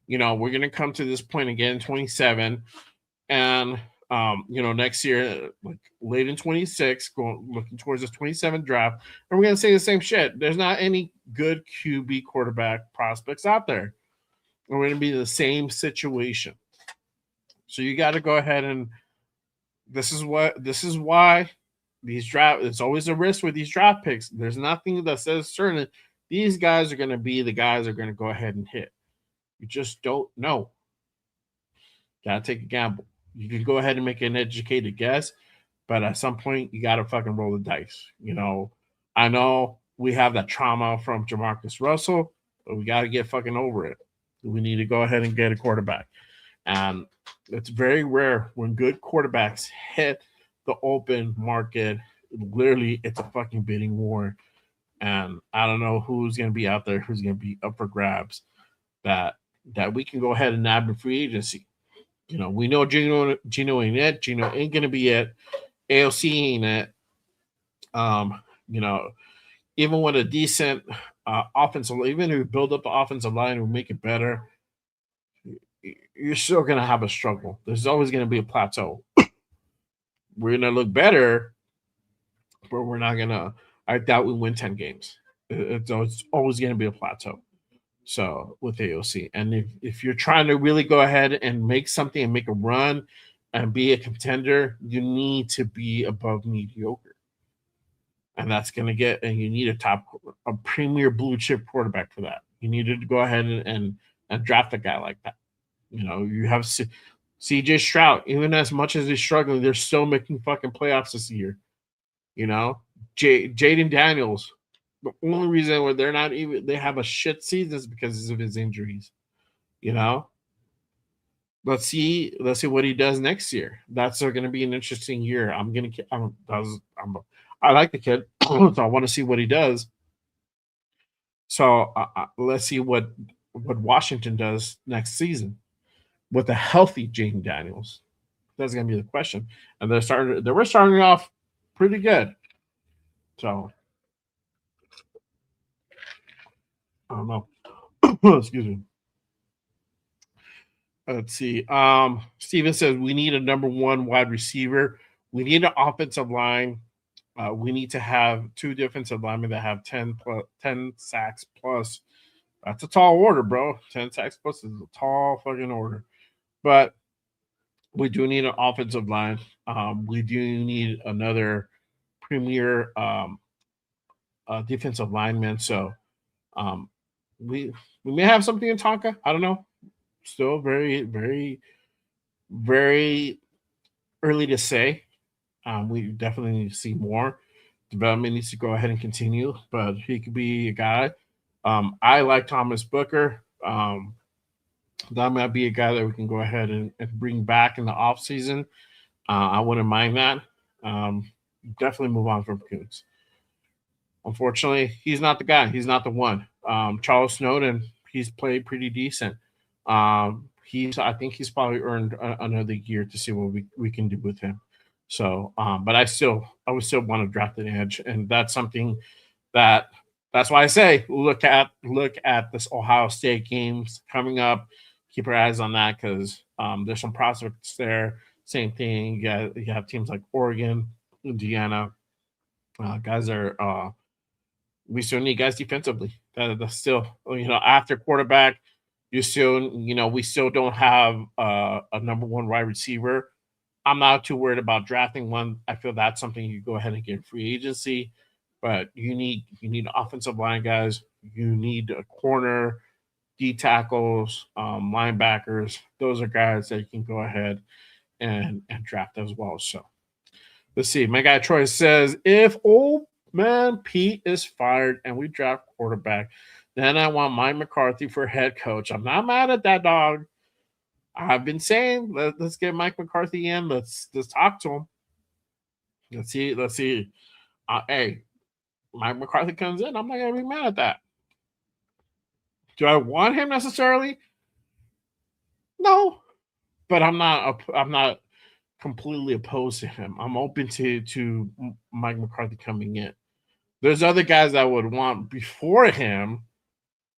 A: we're gonna come to this point again, 27, and next year, like late in 26, looking towards this 27 draft, and we're gonna say the same shit. There's not any good QB quarterback prospects out there. We're gonna be in the same situation. So you got to go ahead and this is why these draft. It's always a risk with these draft picks. There's nothing that says certain these guys are going to be the guys that are going to go ahead and hit. You just don't know. Gotta take a gamble. You can go ahead and make an educated guess, but at some point you gotta fucking roll the dice. I know we have that trauma from Jamarcus Russell, but we gotta get fucking over it. We need to go ahead and get a quarterback. And it's very rare when good quarterbacks hit the open market. Literally, it's a fucking bidding war. And I don't know who's gonna be out there, who's gonna be up for grabs that we can go ahead and nab in free agency. We know Gino ain't it. Gino ain't gonna be it. AOC ain't it. Um, you know, even with a decent offensive, even if you build up the offensive line and make it better, you're still gonna have a struggle. There's always gonna be a plateau. We're gonna look better, but we're not gonna. I doubt we win 10 games. It's always gonna be a plateau. So with AOC, and if you're trying to really go ahead and make something and make a run and be a contender, you need to be above mediocre, and that's going to get. And you need a premier blue chip quarterback for that. You need to go ahead and draft a guy like that. You have CJ Stroud. Even as much as he's struggling, they're still making fucking playoffs this year. Jaden Daniels. The only reason where they have a shit season is because of his injuries. Let's see what he does next year. That's going to be an interesting year. I like the kid, so I want to see what he does. So let's see what Washington does next season with a healthy Jaden Daniels. That's going to be the question. And they were starting off pretty good. So I don't know. Excuse me. Let's see. Steven says we need a number one wide receiver. We need an offensive line. We need to have two defensive linemen that have 10 sacks plus. That's a tall order, bro. 10 sacks plus is a tall fucking order. But we do need an offensive line. We do need another premier defensive lineman. So we may have something in Tonka. I don't know. Still very, very, very early to say. We definitely need to see more. Development needs to go ahead and continue, but he could be a guy. I like Thomas Booker. That might be a guy that we can go ahead and bring back in the offseason. I wouldn't mind that. Definitely move on from Coons. Unfortunately, he's not the guy. He's not the one. Charles Snowden, he's played pretty decent. I think he's probably earned another year to see what we can do with him. So, but I would still want to draft an edge, and that's something that's why I say look at this Ohio State games coming up. Keep your eyes on that because there's some prospects there. Same thing. You have teams like Oregon, Indiana. Guys are. We still need guys defensively. That's still after quarterback. We still don't have a number one wide receiver. I'm not too worried about drafting one. I feel that's something you go ahead and get in free agency, but you need offensive line guys. You need a corner, D tackles, linebackers. Those are guys that you can go ahead and draft as well. So let's see. My guy Troy says, if old man Pete is fired and we draft quarterback, then I want Mike McCarthy for head coach. I'm not mad at that, dog. I've been saying let's get Mike McCarthy in. Let's talk to him. Let's see. Hey, Mike McCarthy comes in. I'm not gonna be mad at that. Do I want him necessarily? No, but I'm not completely opposed to him. I'm open to Mike McCarthy coming in. There's other guys I would want before him,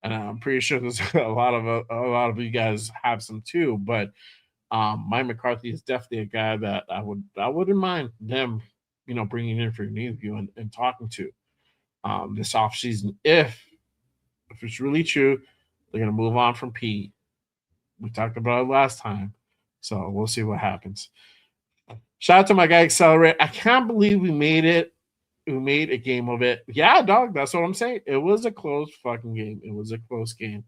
A: and I'm pretty sure there's a lot of you guys have some too. But Mike McCarthy is definitely a guy that I wouldn't mind them, bringing in for an interview and talking to this offseason if it's really true. They're gonna move on from Pete. We talked about it last time, so we'll see what happens. Shout out to my guy Accelerate. I can't believe we made it who made a game of it. Yeah, dog, that's what I'm saying. It was a close fucking game. It was a close game.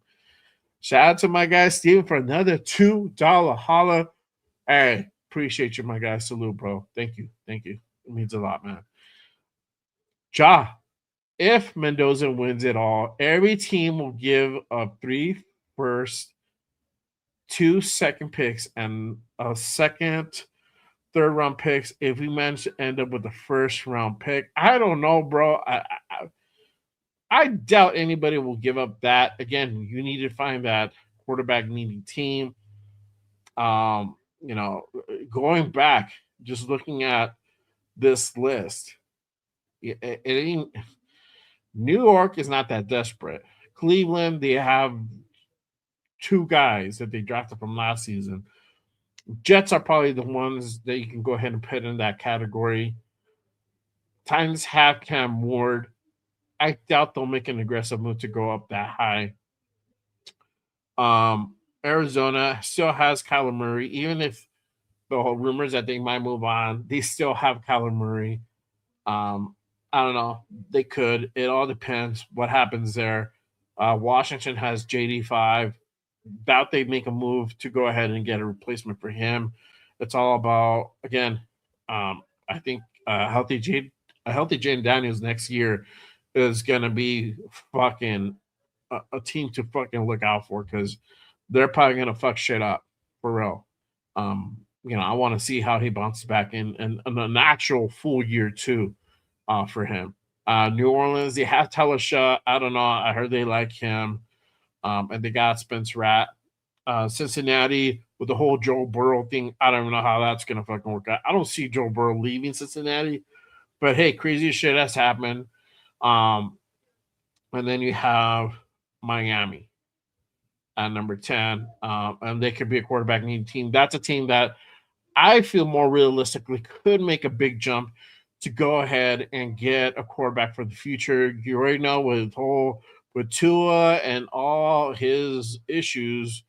A: Shout out to my guy Steven for another $2 holla. Hey, appreciate you, my guy. Salute, bro. Thank you. Thank you. It means a lot, man. Ja, if Mendoza wins it all, every team will give up 3 first, 2 second picks, and a second, third round picks if we manage to end up with a first round pick. I don't know, bro. I doubt anybody will give up that. Again, you need to find that quarterback needing team. You know, going back, just looking at this list, it ain't. New York is not that desperate. Cleveland, they have 2 guys that they drafted from last season. Jets are probably the ones that you can go ahead and put in that category. Titans have Cam Ward. I doubt they'll make an aggressive move to go up that high. Arizona still has Kyler Murray, even if the whole rumors that they might move on, they still have Kyler Murray. I don't know. They could. It all depends what happens there. Washington has JD5. Doubt they make a move to go ahead and get a replacement for him. It's all about again. I think a healthy Jane Daniels next year is gonna be fucking a team to fucking look out for because they're probably gonna fuck shit up for real. You know, I want to see how he bounces back in an actual full year too for him. New Orleans, they have Talasha. I don't know. I heard they like him. And they got Spence Rat. Cincinnati with the whole Joe Burrow thing. I don't even know how that's gonna fucking work out. I don't see Joe Burrow leaving Cincinnati, but hey, crazy shit has happened. Um, and then you have Miami at number 10, and they could be a quarterback needing team. That's a team that I feel more realistically could make a big jump to go ahead and get a quarterback for the future. You already know with Tua and all his issues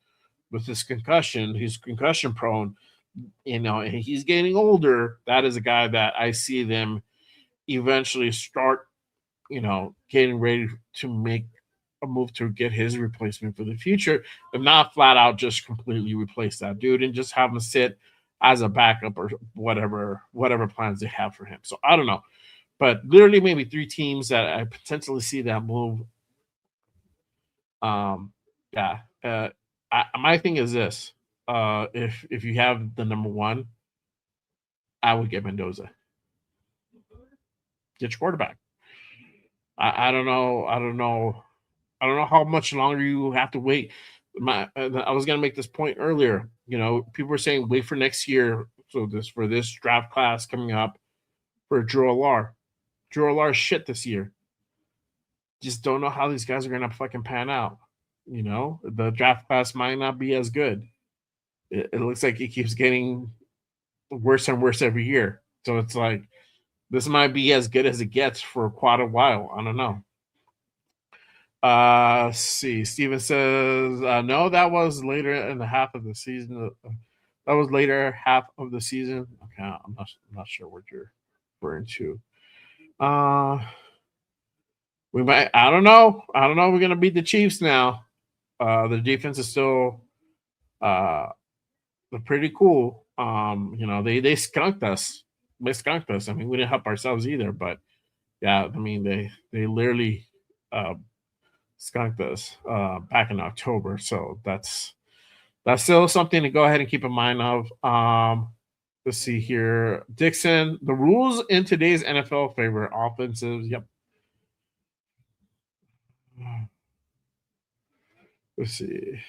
A: with his concussion, he's concussion prone, you know, and he's getting older. That is a guy that I see them eventually start, you know, getting ready to make a move to get his replacement for the future, if not flat out just completely replace that dude and just have him sit as a backup or whatever plans they have for him. So I don't know, but literally maybe 3 teams that I potentially see that move. Yeah, my thing is this: if you have the number 1, I would get Mendoza. Get your quarterback. I don't know. I don't know. I don't know how much longer you have to wait. I was gonna make this point earlier. You know, people were saying wait for next year. So this draft class coming up for Drew Alar. Drew Alar shit this year. Just don't know how these guys are gonna fucking pan out. You know, the draft class might not be as good. It looks like it keeps getting worse and worse every year. So it's like this might be as good as it gets for quite a while. I don't know. Let's see. Steven says, no, that was later in the half of the season. That was later half of the season. Okay, I'm not sure what you're referring to. We might. I don't know. I don't know. We're gonna beat the Chiefs now. The defense is still pretty cool. You know, they skunked us. They skunked us. I mean, we didn't help ourselves either. But yeah, I mean, they literally skunked us back in October. So that's still something to go ahead and keep in mind of. Let's see here. Dixon, the rules in today's NFL favor offensives. Yep. Let's see.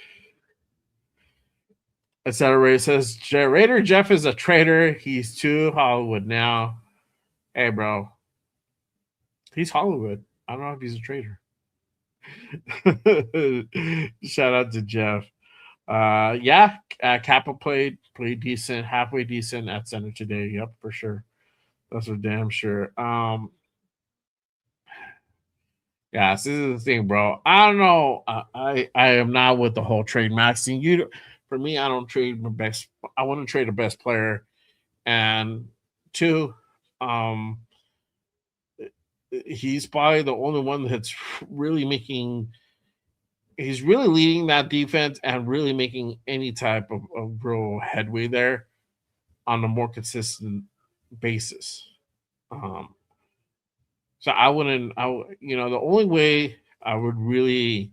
A: Etc. says Raider Jeff is a traitor. He's too Hollywood now. Hey, bro. He's Hollywood. I don't know if he's a traitor. Shout out to Jeff. Yeah, Kappa played decent, halfway decent at center today. Yep, for sure. That's for damn sure. Yeah, this is the thing, bro. I don't know. I am not with the whole trade maxing. For me, I don't trade my best. I want to trade the best player, and 2, he's probably the only one that's really making. He's really leading that defense and really making any type of real headway there on a more consistent basis. Um, so I wouldn't. The only way I would really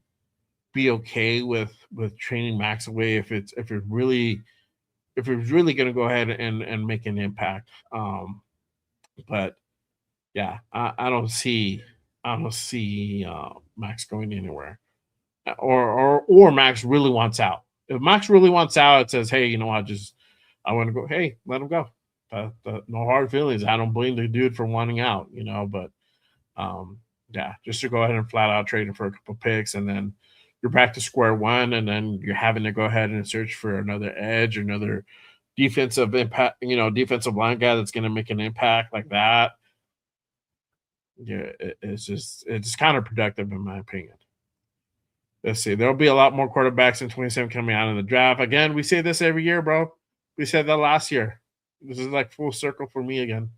A: be okay with training Max away if it's really going to go ahead and make an impact. But yeah, I don't see Max going anywhere, or Max really wants out. If Max really wants out, it says, hey, I want to go. Hey, let him go. No hard feelings. I don't blame the dude for wanting out, but um, yeah, just to go ahead and flat out trade him for a couple picks, and then you're back to square one, and then you're having to go ahead and search for another edge, another defensive impact, defensive line guy that's going to make an impact like that. Yeah, it's counterproductive in my opinion. Let's see. There'll be a lot more quarterbacks in 27 coming out in the draft. Again, we say this every year, bro. We said that last year. This is like full circle for me again.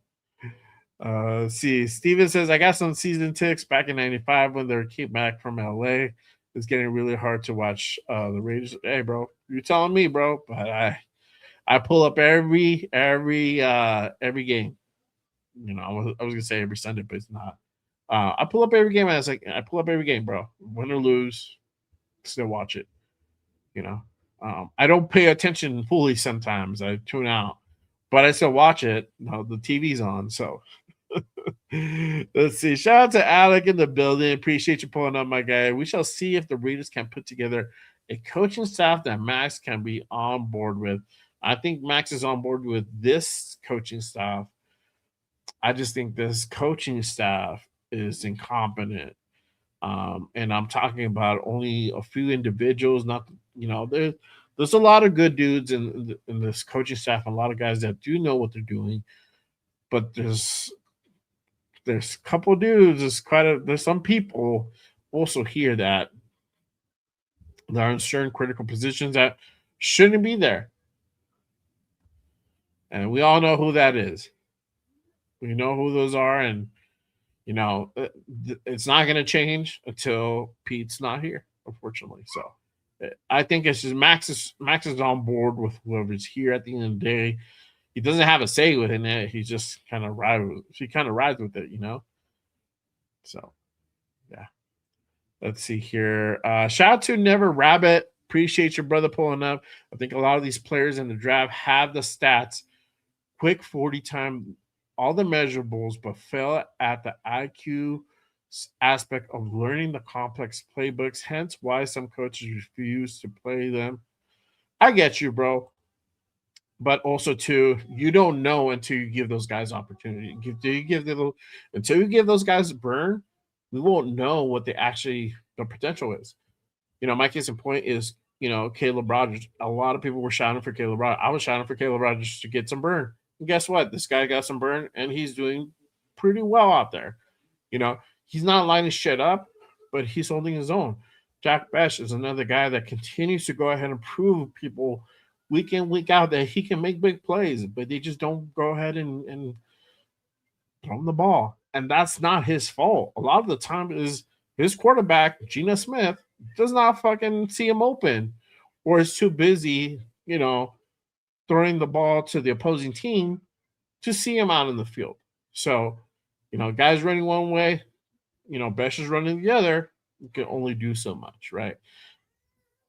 A: Let's see. Steven says, I got some season ticks back in 95 when they came back from LA. It's getting really hard to watch the Raiders. Hey, bro, you're telling me, bro. But I pull up every game. I was gonna say every Sunday, but it's not. I pull up every game. And I pull up every game, bro. Win or lose, still watch it. I don't pay attention fully sometimes. I tune out, but I still watch it. The TV's on, so. Let's see. Shout out to Alec in the building. Appreciate you pulling up, my guy. We shall see if the Raiders can put together a coaching staff that Max can be on board with. I think Max is on board with this coaching staff. I just think this coaching staff is incompetent. And I'm talking about only a few individuals, not, there's a lot of good dudes in this coaching staff, a lot of guys that do know what they're doing, but there's a couple dudes, there's some people also here that are in certain critical positions that shouldn't be there. And we all know who that is. We know who those are, and it's not going to change until Pete's not here, unfortunately. So I think it's just Max is on board with whoever's here at the end of the day. He doesn't have a say within it. He just kind of rides with it, So yeah. Let's see here. Shout out to Never Rabbit. Appreciate your brother pulling up. I think a lot of these players in the draft have the stats, quick 40 time, all the measurables, but fail at the IQ aspect of learning the complex playbooks, hence why some coaches refuse to play them. I get you, bro. But also, too, you don't know until you give those guys opportunity. Until you give those guys a burn, we won't know what the potential is. My case in point is, Caleb Rogers. A lot of people were shouting for Caleb Rogers. I was shouting for Caleb Rogers to get some burn. And guess what? This guy got some burn, and he's doing pretty well out there. He's not lining shit up, but he's holding his own. Jack Besh is another guy that continues to go ahead and prove people week in, week out that he can make big plays, but they just don't go ahead and throw him the ball. And that's not his fault. A lot of the time is his quarterback, Geno Smith, does not fucking see him open, or is too busy, throwing the ball to the opposing team to see him out in the field. So, guys running one way, Besh is running the other. You can only do so much, right?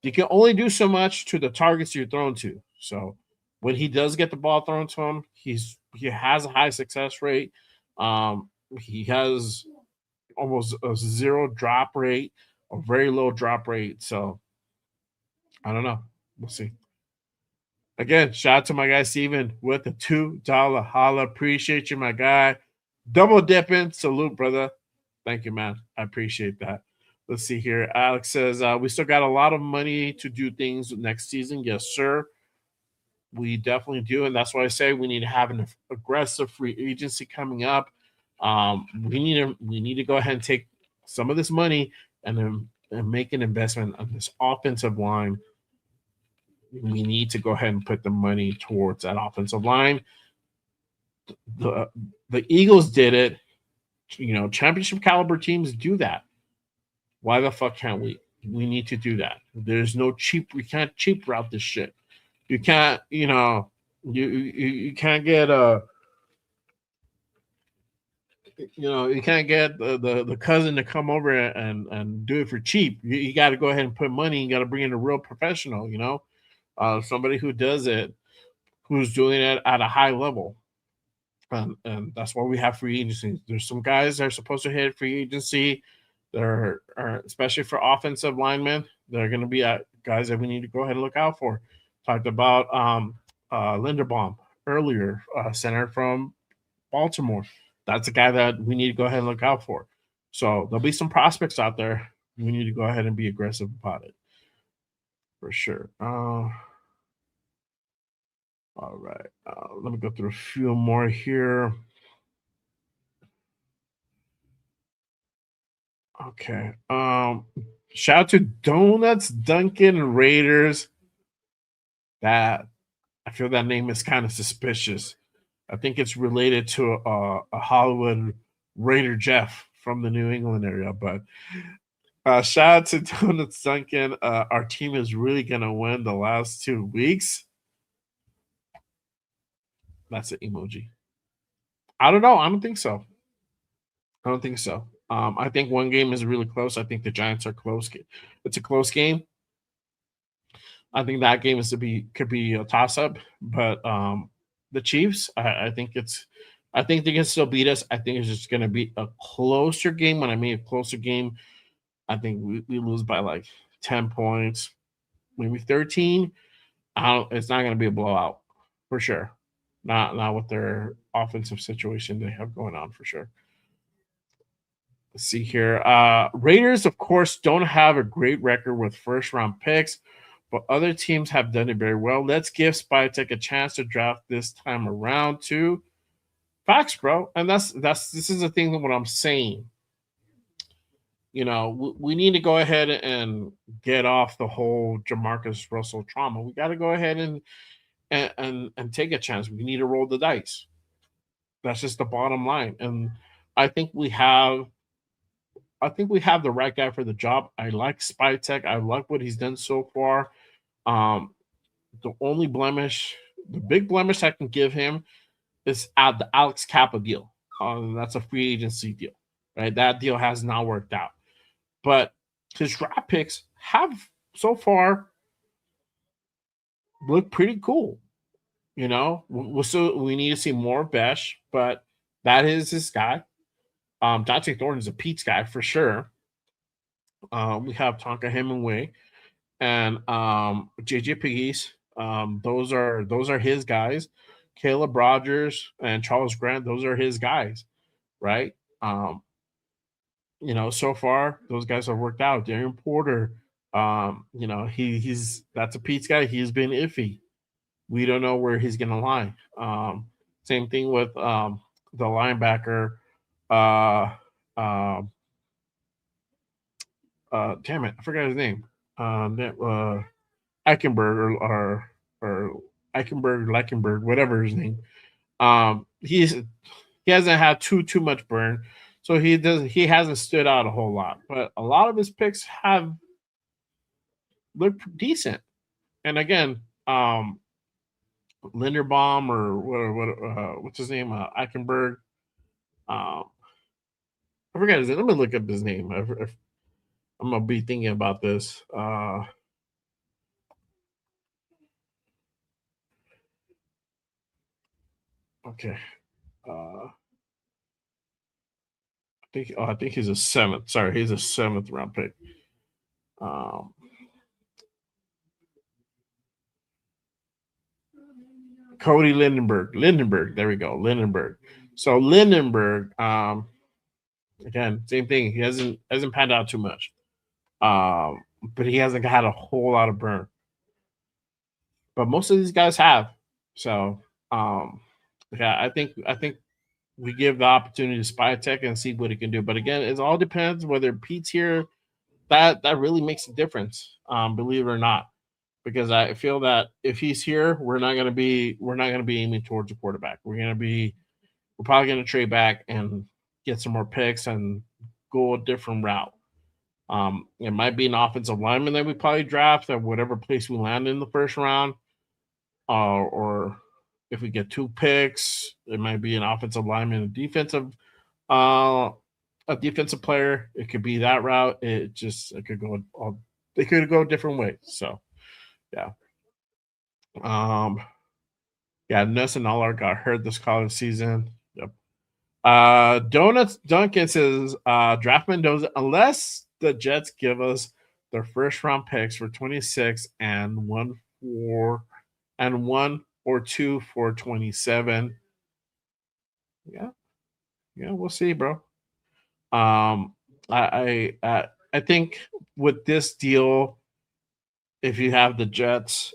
A: You can only do so much to the targets you're thrown to. So when he does get the ball thrown to him, he has a high success rate. He has almost a zero drop rate, a very low drop rate. So I don't know. We'll see. Again, shout out to my guy Steven with the $2 holla. Appreciate you, my guy. Double dipping. Salute, brother. Thank you, man. I appreciate that. Let's see here. Alex says, we still got a lot of money to do things next season. Yes, sir. We definitely do. And that's why I say we need to have an aggressive free agency coming up. We need to go ahead and take some of this money and make an investment on this offensive line. We need to go ahead and put the money towards that offensive line. The Eagles did it. championship caliber teams do that. Why the fuck can't we? We need to do that. There's no cheap. We can't cheap route this shit. You can't. You can't get a. You can't get the cousin to come over and do it for cheap. You got to go ahead and put money. You got to bring in a real professional. Somebody who does it, who's doing it at a high level. And that's why we have free agency. There's some guys that are supposed to hit free agency. There are, especially for offensive linemen, they're going to be guys that we need to go ahead and look out for. Talked about Linderbaum earlier, center from Baltimore. That's a guy that we need to go ahead and look out for. So there'll be some prospects out there. We need to go ahead and be aggressive about it for sure. All right. Let me go through a few more here. Okay. Shout out to Donuts Dunkin' Raiders. That I feel that name is kind of suspicious. I think it's related to a Hollywood Raider Jeff from the New England area. But shout out to Donuts Dunkin'. Our team is really gonna win the last 2 weeks. That's an emoji. I don't know. I don't think so. I think one game is really close. I think the Giants are close. It's a close game. I think that game could be a toss up, but the Chiefs, I think they can still beat us. I think it's just going to be a closer game. When I mean a closer game, I think we lose by like 10 points, maybe 13. It's not going to be a blowout for sure. Not with their offensive situation they have going on for sure. Let's see here. Raiders, of course, don't have a great record with first round picks, but other teams have done it very well. Let's give Spytek a chance to draft this time around too. Facts, bro. And this is the thing that what I'm saying. We need to go ahead and get off the whole Jamarcus Russell trauma. We got to go ahead and take a chance. We need to roll the dice. That's just the bottom line. And I think we have the right guy for the job. I like Spytek. I like what he's done so far. The big blemish I can give him is at the Alex Kappa deal. That's a free agency deal, right? That deal has not worked out. But his draft picks have so far looked pretty cool. We need to see more Besh, but that is his guy. Dante Thornton is a Pete's guy for sure. We have Tonka Hemingway and JJ Piggies. Those are his guys. Caleb Rogers and Charles Grant, those are his guys, right? So far those guys have worked out. Darren Porter, that's a Pete's guy. He's been iffy. We don't know where he's gonna lie. Same thing with the linebacker. Damn it, I forgot his name. Eichenberg or Eichenberg, whatever his name. He hasn't had too much burn, so he hasn't stood out a whole lot. But a lot of his picks have looked decent. And again, Linderbaum or what's his name? Eichenberg. I forgot his name. Let me look up his name. I'm gonna be thinking about this. Okay. I think he's a 7th. Sorry, he's a 7th round pick. Cody Lindenberg. There we go. Lindenberg. So Lindenberg, again, same thing. He hasn't panned out too much. But he hasn't had a whole lot of burn. But most of these guys have. So yeah, I think we give the opportunity to Spytek and see what he can do. But again, it all depends whether Pete's here. That really makes a difference, believe it or not. Because I feel that if he's here, we're not gonna be aiming towards the quarterback. We're probably gonna trade back and get some more picks and go a different route. It might be an offensive lineman that we probably draft at whatever place we land in the first round, or if we get 2 picks, it might be an offensive lineman, uh, a defensive player. It could be that route. It could go all, they could go different ways. So yeah, um, yeah. Nelson Allard got hurt this college season. Yep. Donuts Duncan says, draft Mendoza unless the Jets give us their first round picks for 26 and one or two for 27. Yeah, yeah, we'll see, bro. Um, I think with this deal, if you have the Jets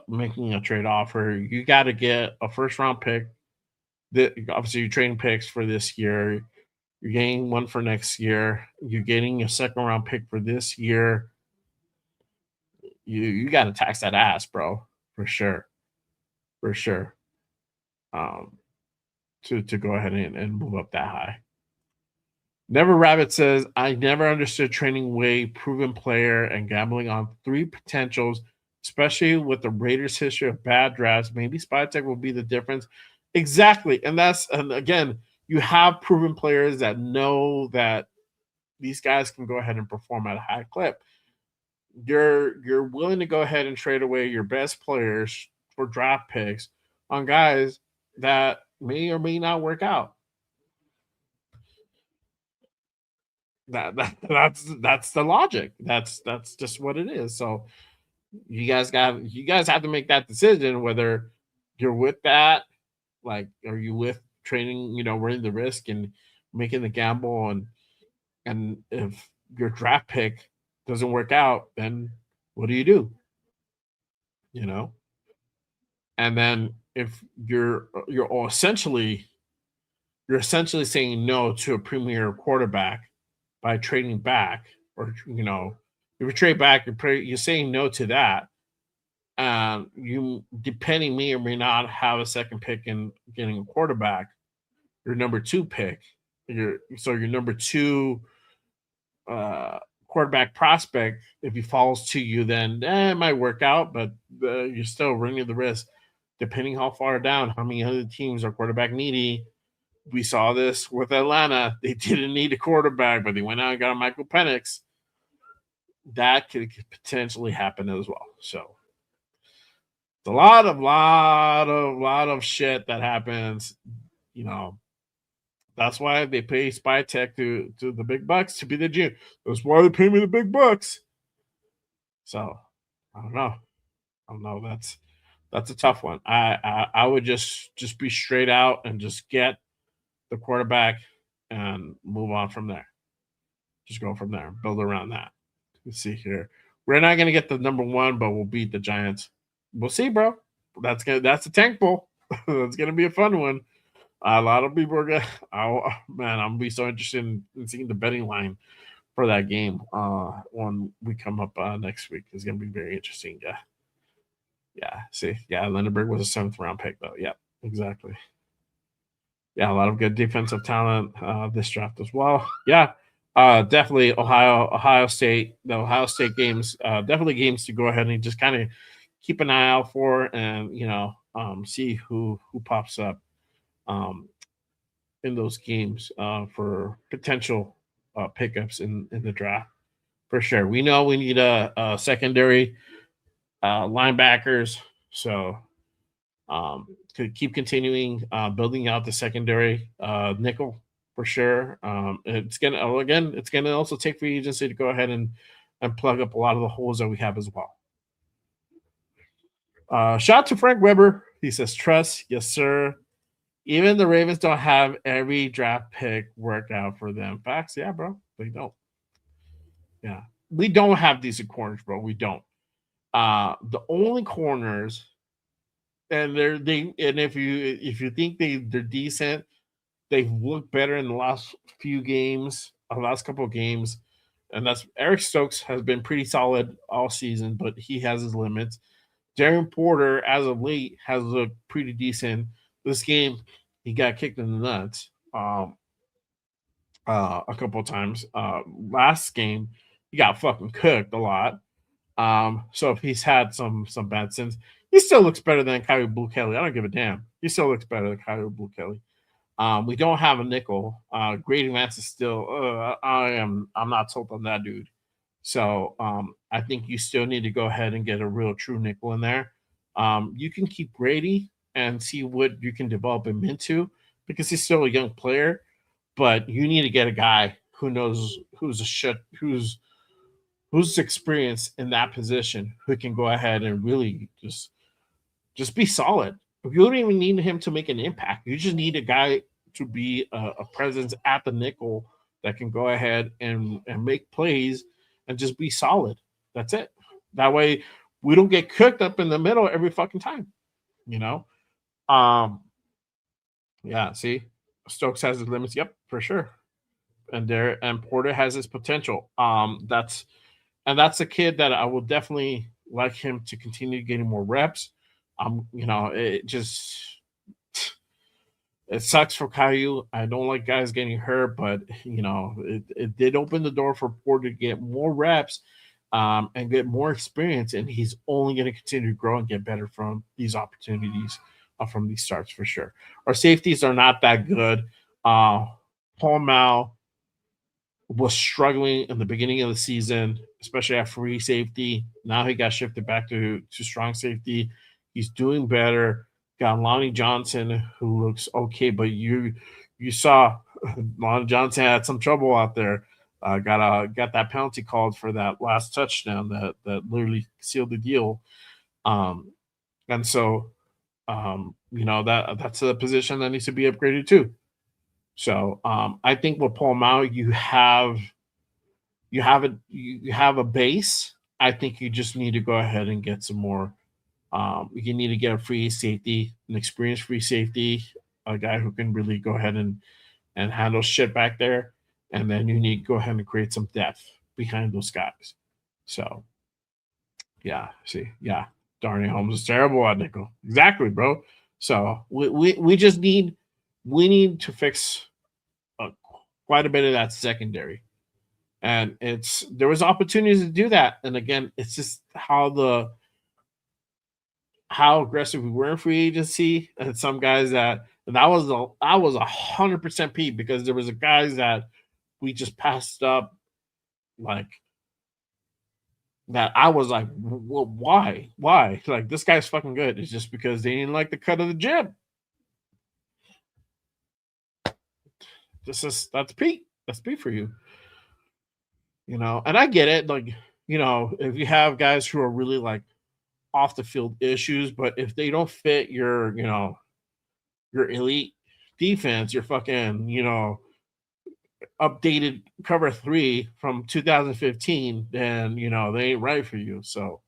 A: making a trade offer, you got to get a first round pick. Obviously, you're trading picks for this year. You're getting one for next year. You're getting a second round pick for this year. You got to tax that ass, bro, for sure, for sure. Um, to go ahead and move up that high. Never Rabbit says, I never understood trading away proven player and gambling on 3 potentials, especially with the Raiders' history of bad drafts. Maybe Spytech will be the difference. Exactly. And again, you have proven players that know that these guys can go ahead and perform at a high clip. You're willing to go ahead and trade away your best players for draft picks on guys that may or may not work out. That's the logic. That's just what it is. So you guys have to make that decision whether you're with that, like, are you with trading, running the risk and making the gamble, and if your draft pick doesn't work out, then what do you do? You know, and then if you're essentially saying no to a premier quarterback by trading back, or if you trade back, you're saying no to that. You depending may or may not have a second pick in getting a quarterback. Your number 2 pick, your number 2 uh, quarterback prospect, if he falls to you, then it might work out, but you're still running the risk. Depending how far down, how many other teams are quarterback needy. We saw this with Atlanta. They didn't need a quarterback, but they went out and got a Michael Penix. That could potentially happen as well. So it's a lot of shit that happens. You know, that's why they pay Spy Tech to the big bucks to be the GM. That's why they pay me the big bucks. So I don't know. I don't know. That's a tough one. I would just be straight out and just get the quarterback and move on from there. Just go from there. Build around that. Let's see here. We're not gonna get the number 1, but we'll beat the Giants. We'll see, bro. That's a tank bowl. That's gonna be a fun one. A lot of people are gonna. Oh man, I'm gonna be so interested in seeing the betting line for that game when we come up next week. It's gonna be very interesting. Yeah, yeah. See, yeah, Lindenberg was a 7th round pick though. Yeah, exactly. Yeah, a lot of good defensive talent this draft as well. Yeah, definitely Ohio State. The Ohio State games, definitely games to go ahead and just kind of keep an eye out for, and see who pops up um, in those games for potential pickups in the draft for sure. We know we need a secondary linebackers, so to keep continuing building out the secondary nickel for sure. It's gonna also take free agency to go ahead and plug up a lot of the holes that we have as well. Shout out to Frank Weber. He says, trust, yes, sir. Even the Ravens don't have every draft pick worked out for them. Facts, yeah, bro. They don't. Yeah. We don't have decent corners, bro. We don't. The only corners, and if you think they're decent, they've looked better in the last few games, the last couple of games. And that's Eric Stokes has been pretty solid all season, but he has his limits. Darren Porter, as of late, has looked pretty decent. This game, he got kicked in the nuts. a couple of times. Last game, he got fucking cooked a lot. So if he's had some bad sins, he still looks better than Kyle Blue Kelly. I don't give a damn. He still looks better than Kyle Blue Kelly. We don't have a nickel. Grady Vance is still. I'm not sold on that dude. So I think you still need to go ahead and get a real true nickel in there. You can keep Grady and see what you can develop him into because he's still a young player. But you need to get a guy who knows who's experienced in that position who can go ahead and really just be solid. You don't even need him to make an impact. You just need a guy to be a presence at the nickel that can go ahead and make plays and just be solid. That's it. That way we don't get cooked up in the middle every fucking time. You know? Um yeah, see? Stokes has his limits. Yep, for sure. And Porter has his potential. That's a kid that I will definitely like him to continue getting more reps. It sucks for Caillou. I don't like guys getting hurt, but it did open the door for Porter to get more reps and get more experience, and he's only going to continue to grow and get better from these opportunities from these starts for sure. Our safeties are not that good. Paul Mal was struggling in the beginning of the season, especially at free safety. Now he got shifted back to strong safety. He's doing better. Got Lonnie Johnson, who looks okay, but you saw Lonnie Johnson had some trouble out there. Got that penalty called for that last touchdown that literally sealed the deal. And so that's a position that needs to be upgraded too. So I think with Paul Mao, you have a base. I think you just need to go ahead and get some more. You need to get a free safety, an experienced free safety, a guy who can really go ahead and handle shit back there. And then you need to go ahead and create some depth behind those guys. So yeah, see, yeah, Darnay Holmes is terrible at nickel. Exactly, bro. So we just need to fix uh, quite a bit of that secondary, and there was opportunities to do that. And again, it's just how aggressive we were in free agency, and some guys that was 100% Pete because there was a guys that we just passed up like that. I was like, well, why? Like this guy's fucking good. It's just because they didn't like the cut of the jib. That's Pete. That's Pete for you. And I get it. Like, if you have guys who are really like off the field issues, but if they don't fit your elite defense, your fucking, updated cover 3 from 2015, then they ain't right for you. So,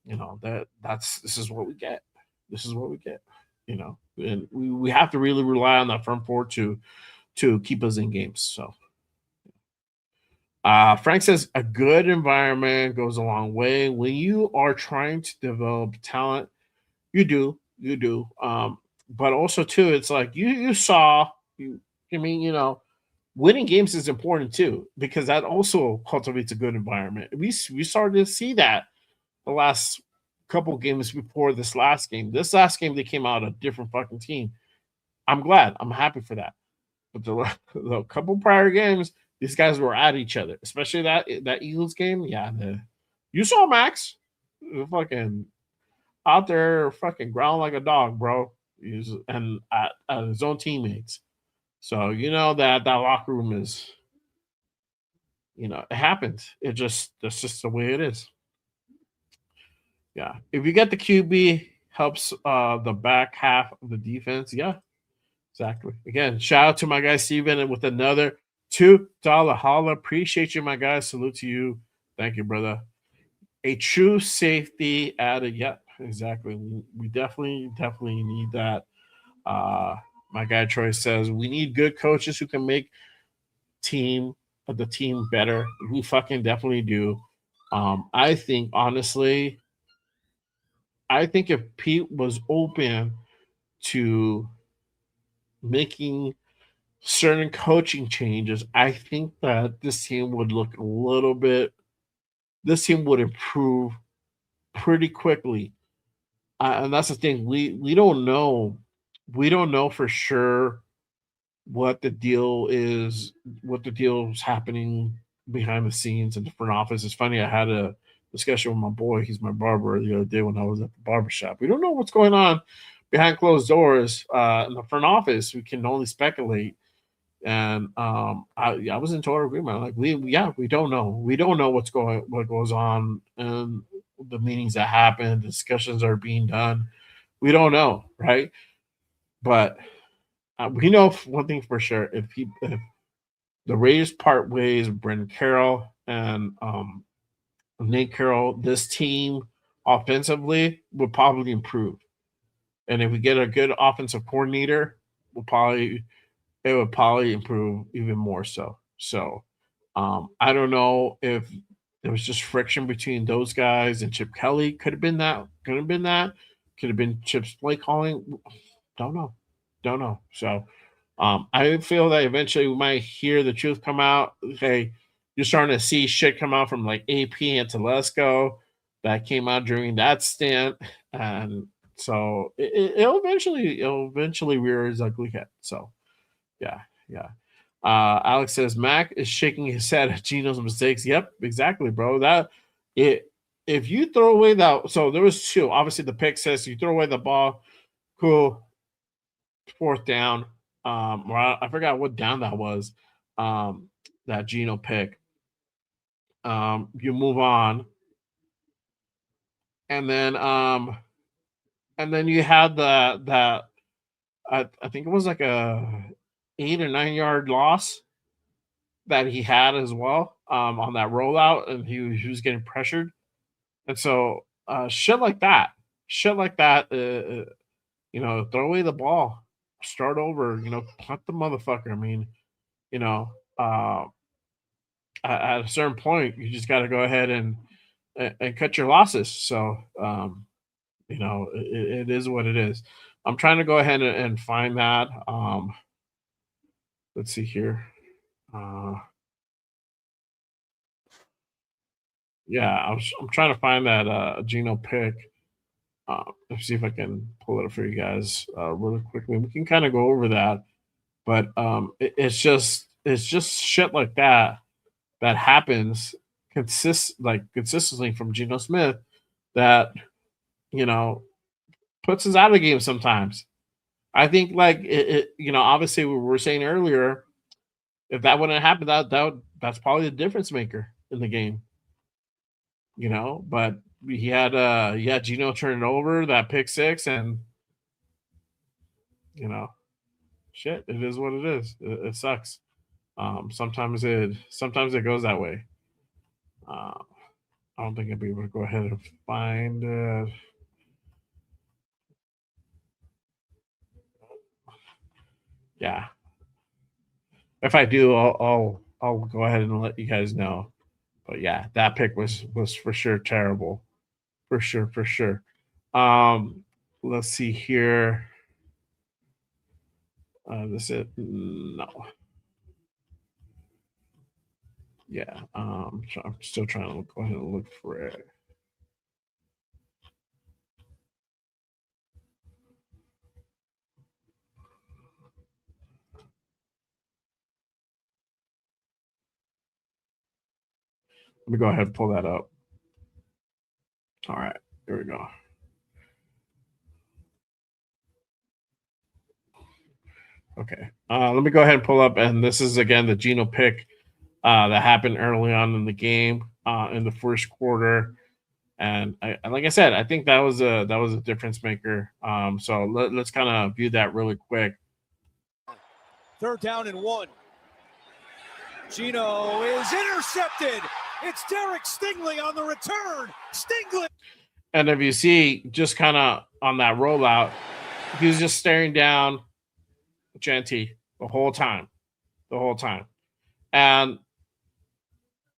A: this is what we get. This is what we get. And we have to really rely on that front four to keep us in games. So Frank says a good environment goes a long way. When you are trying to develop talent, you do. But also too, it's like you saw you. I mean, winning games is important too because that also cultivates a good environment. We started to see that the last couple games before this last game. This last game they came out a different fucking team. I'm glad. I'm happy for that. But the couple prior games, these guys were at each other, especially that Eagles game. Yeah, you saw Max fucking out there fucking growling like a dog, bro. And at his own teammates. So that locker room is, it happens. That's just the way it is. Yeah. If you get the QB, helps the back half of the defense. Yeah, exactly. Again, shout out to my guy Steven and with another $2 holla. Appreciate you, my guy. Salute to you. Thank you, brother. A true safety added. Yep, exactly. We definitely need that. My guy Troy says we need good coaches who can make the team better. We fucking definitely do. I think honestly, if Pete was open to making certain coaching changes, I think that this team would look a little bit. This team would improve pretty quickly, and that's the thing. We don't know. We don't know for sure what the deal is, what the deal is happening behind the scenes in the front office. It's funny. I had a discussion with my boy. He's my barber the other day when I was at the barber shop. We don't know what's going on behind closed doors in the front office. We can only speculate. And I was in total agreement. Like we don't know. We don't know what goes on and the meetings that happen, discussions are being done. We don't know, right? But we know one thing for sure: if the Raiders part ways, Brendan Carroll and Nate Carroll, this team offensively will probably improve. And if we get a good offensive coordinator, we'll probably it would probably improve even more so. So I don't know if there was just friction between those guys and Chip Kelly. Could have been that. Could have been that. Could have been Chip's play calling. Don't know. Don't know. So I feel that eventually we might hear the truth come out. Okay, you're starting to see shit come out from like AP and Telesco that came out during that stint, and so it'll eventually rear its ugly head. So yeah, yeah. Alex says Mac is shaking his head at Gino's mistakes. Yep, exactly, bro. That it if you throw away that, so there was two. Obviously, the pick says you throw away the ball, cool. Fourth down. Or I forgot what down that was. That Gino pick. You move on, and then you had that. I think it was like a 8 or 9 yard loss that he had as well on that rollout, and he was getting pressured, and so shit like that, throw away the ball, start over, punt the motherfucker. I mean, you know, uh, at a certain point, you just got to go ahead and cut your losses. So, it is what it is. I'm trying to go ahead and find that. Let's see here. Uh, yeah, I'm trying to find that Geno pick. Let's see if I can pull it up for you guys really quickly. We can kind of go over that, but it's just shit like that happens consistently from Geno Smith that you know puts us out of the game sometimes. I think like obviously we were saying earlier, if that wouldn't happen, that's probably the difference maker in the game. But he had Gino turn it over, that pick six, and you know, shit, it is what it is. It sucks. Sometimes it goes that way. Uh, I don't think I'll be able to go ahead and find yeah. If I do, I'll go ahead and let you guys know. But yeah, that pick was for sure terrible. For sure, for sure. Let's see here. This it? No. Yeah. I'm still trying to go ahead and look for it. Let me go ahead and pull that up. All right, here we go. Okay. Let me go ahead and pull up, and this is again the Geno pick that happened early on in the game in the first quarter. And like I said, I think that was a difference maker. So let's kind of view that really quick.
B: 3rd down and 1. Gino is intercepted. It's Derek Stingley on the return. Stingley.
A: And if you see, just kind of on that rollout, he was just staring down Genty the whole time, and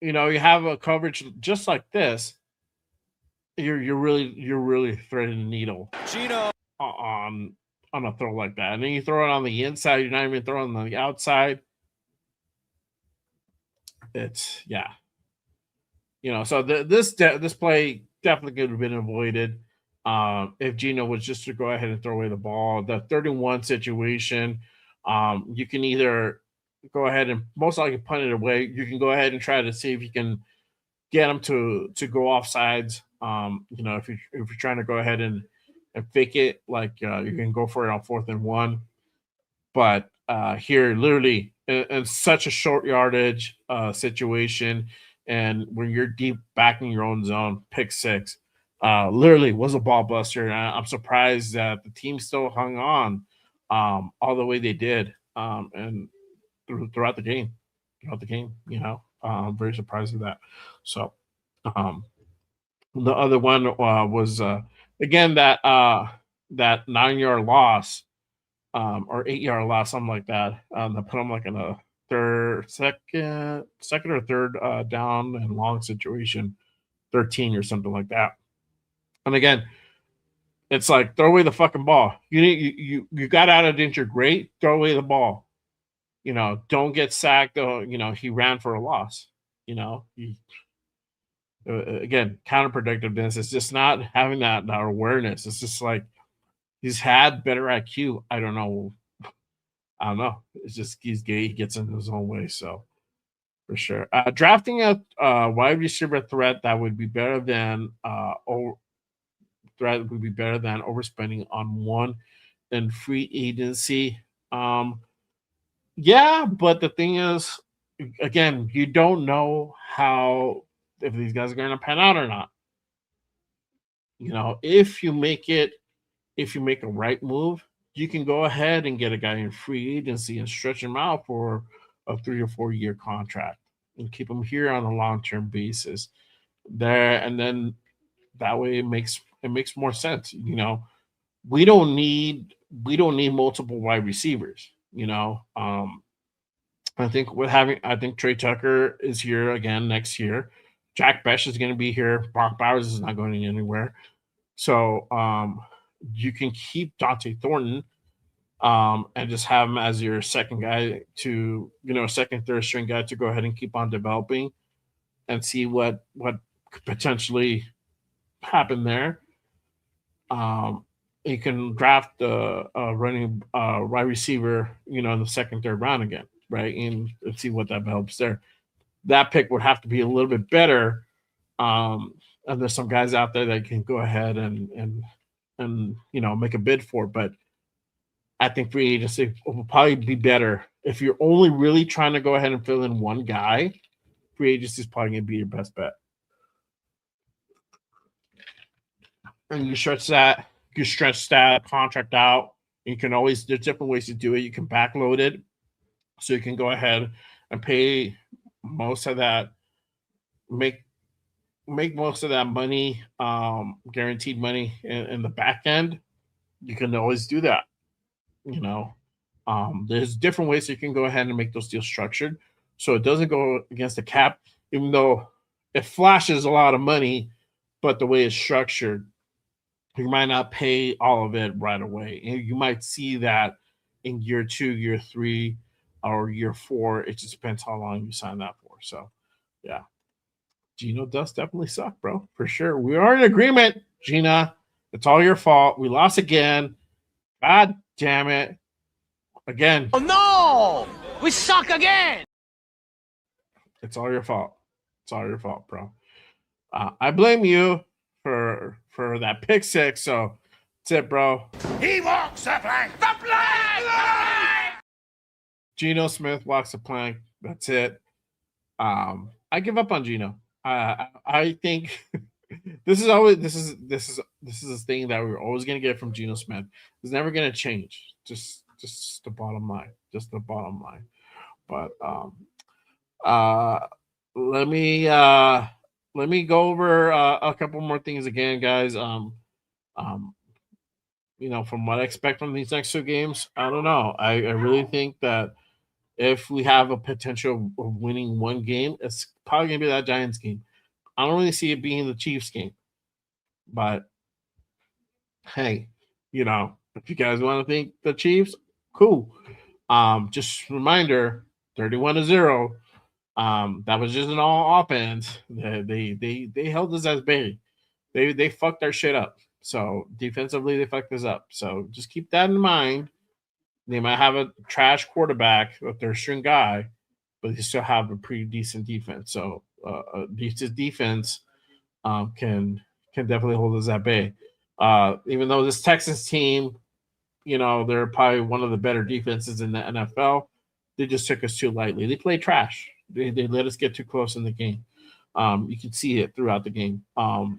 A: you have a coverage just like this. You're really threading the needle
B: Gino
A: on on a throw like that. And then you throw it on the inside, you're not even throwing on the outside. It's so this play definitely could have been avoided if Gino was just to go ahead and throw away the ball. The 31 situation, you can either go ahead and most likely punt it away. You can go ahead and try to see if you can get them to go off sides. If you're trying to go ahead and fake it, like you can go for it on 4th and 1. But here, literally, in such a short yardage situation, and when you're deep back in your own zone, pick six, literally was a ball buster. And I'm surprised that the team still hung on all the way they did, and throughout the game, I'm very surprised at that. So, um, the other one was again that 9-yard loss or 8-yard loss, something like that. They put them like in a second or third down and long situation, 13 or something like that. And again, it's like throw away the fucking ball. You got out of danger, great. Throw away the ball. Don't get sacked. He ran for a loss. Again, counterproductiveness. It's just not having that awareness. It's just like he's had better IQ. I don't know. It's just he's gay. He gets in his own way. So for sure, drafting a wide receiver threat that would be better than overspending on one in free agency. Yeah, but the thing is, again, you don't know if these guys are going to pan out or not. If you make a right move, you can go ahead and get a guy in free agency and stretch him out for a 3 or 4 year contract and keep him here on a long term basis. And then that way it makes more sense. We don't need multiple wide receivers. I think Trey Tucker is here again next year. Jack Bech is going to be here. Brock Bowers is not going anywhere. So you can keep Dante Thornton and just have him as your second guy second, third string guy to go ahead and keep on developing and see what could potentially happen there. You can draft a running wide receiver, in the second, third round again, right? And see what that helps there. That pick would have to be a little bit better. And there's some guys out there that can go ahead and make a bid for it. But I think free agency will probably be better if you're only really trying to go ahead and fill in one guy. Free agency is probably going to be your best bet. And you stretch that contract out. You can there's different ways to do it. You can backload it, so you can go ahead and pay most of that, make most of that money, guaranteed money in the back end. You can always do that. There's different ways you can go ahead and make those deals structured, so it doesn't go against the cap, even though it flashes a lot of money, but the way it's structured, you might not pay all of it right away. And you might see that in year 2, year 3, or year 4. It just depends how long you sign that for. So, yeah. Gino does definitely suck, bro. For sure. We are in agreement, Gina. It's all your fault. We lost again. God damn it. Again.
C: Oh, no! We suck again!
A: It's all your fault. It's all your fault, bro. I blame you for that pick six. So that's it, bro.
C: He walks the plank. The plank!
A: Geno Smith walks the plank. That's it. I give up on Geno. I think this is a thing that we're always gonna get from Geno Smith. It's never gonna change. Just the bottom line. Just the bottom line. But let me go over a couple more things again, guys. From what I expect from these next 2 games, I don't know. I really think that if we have a potential of winning one game, it's probably gonna be that Giants game. I don't really see it being the Chiefs game, but hey, If you guys want to think the Chiefs, cool. Just reminder, 31-0. That was just an all offense. They held us as bait. They fucked our shit up. So defensively, they fucked us up. So just keep that in mind. They might have a trash quarterback with their string guy, but they still have a pretty decent defense. So a decent defense can definitely hold us at bay. Even though this Texans team, they're probably one of the better defenses in the NFL, they just took us too lightly. They played trash. They let us get too close in the game. You can see it throughout the game.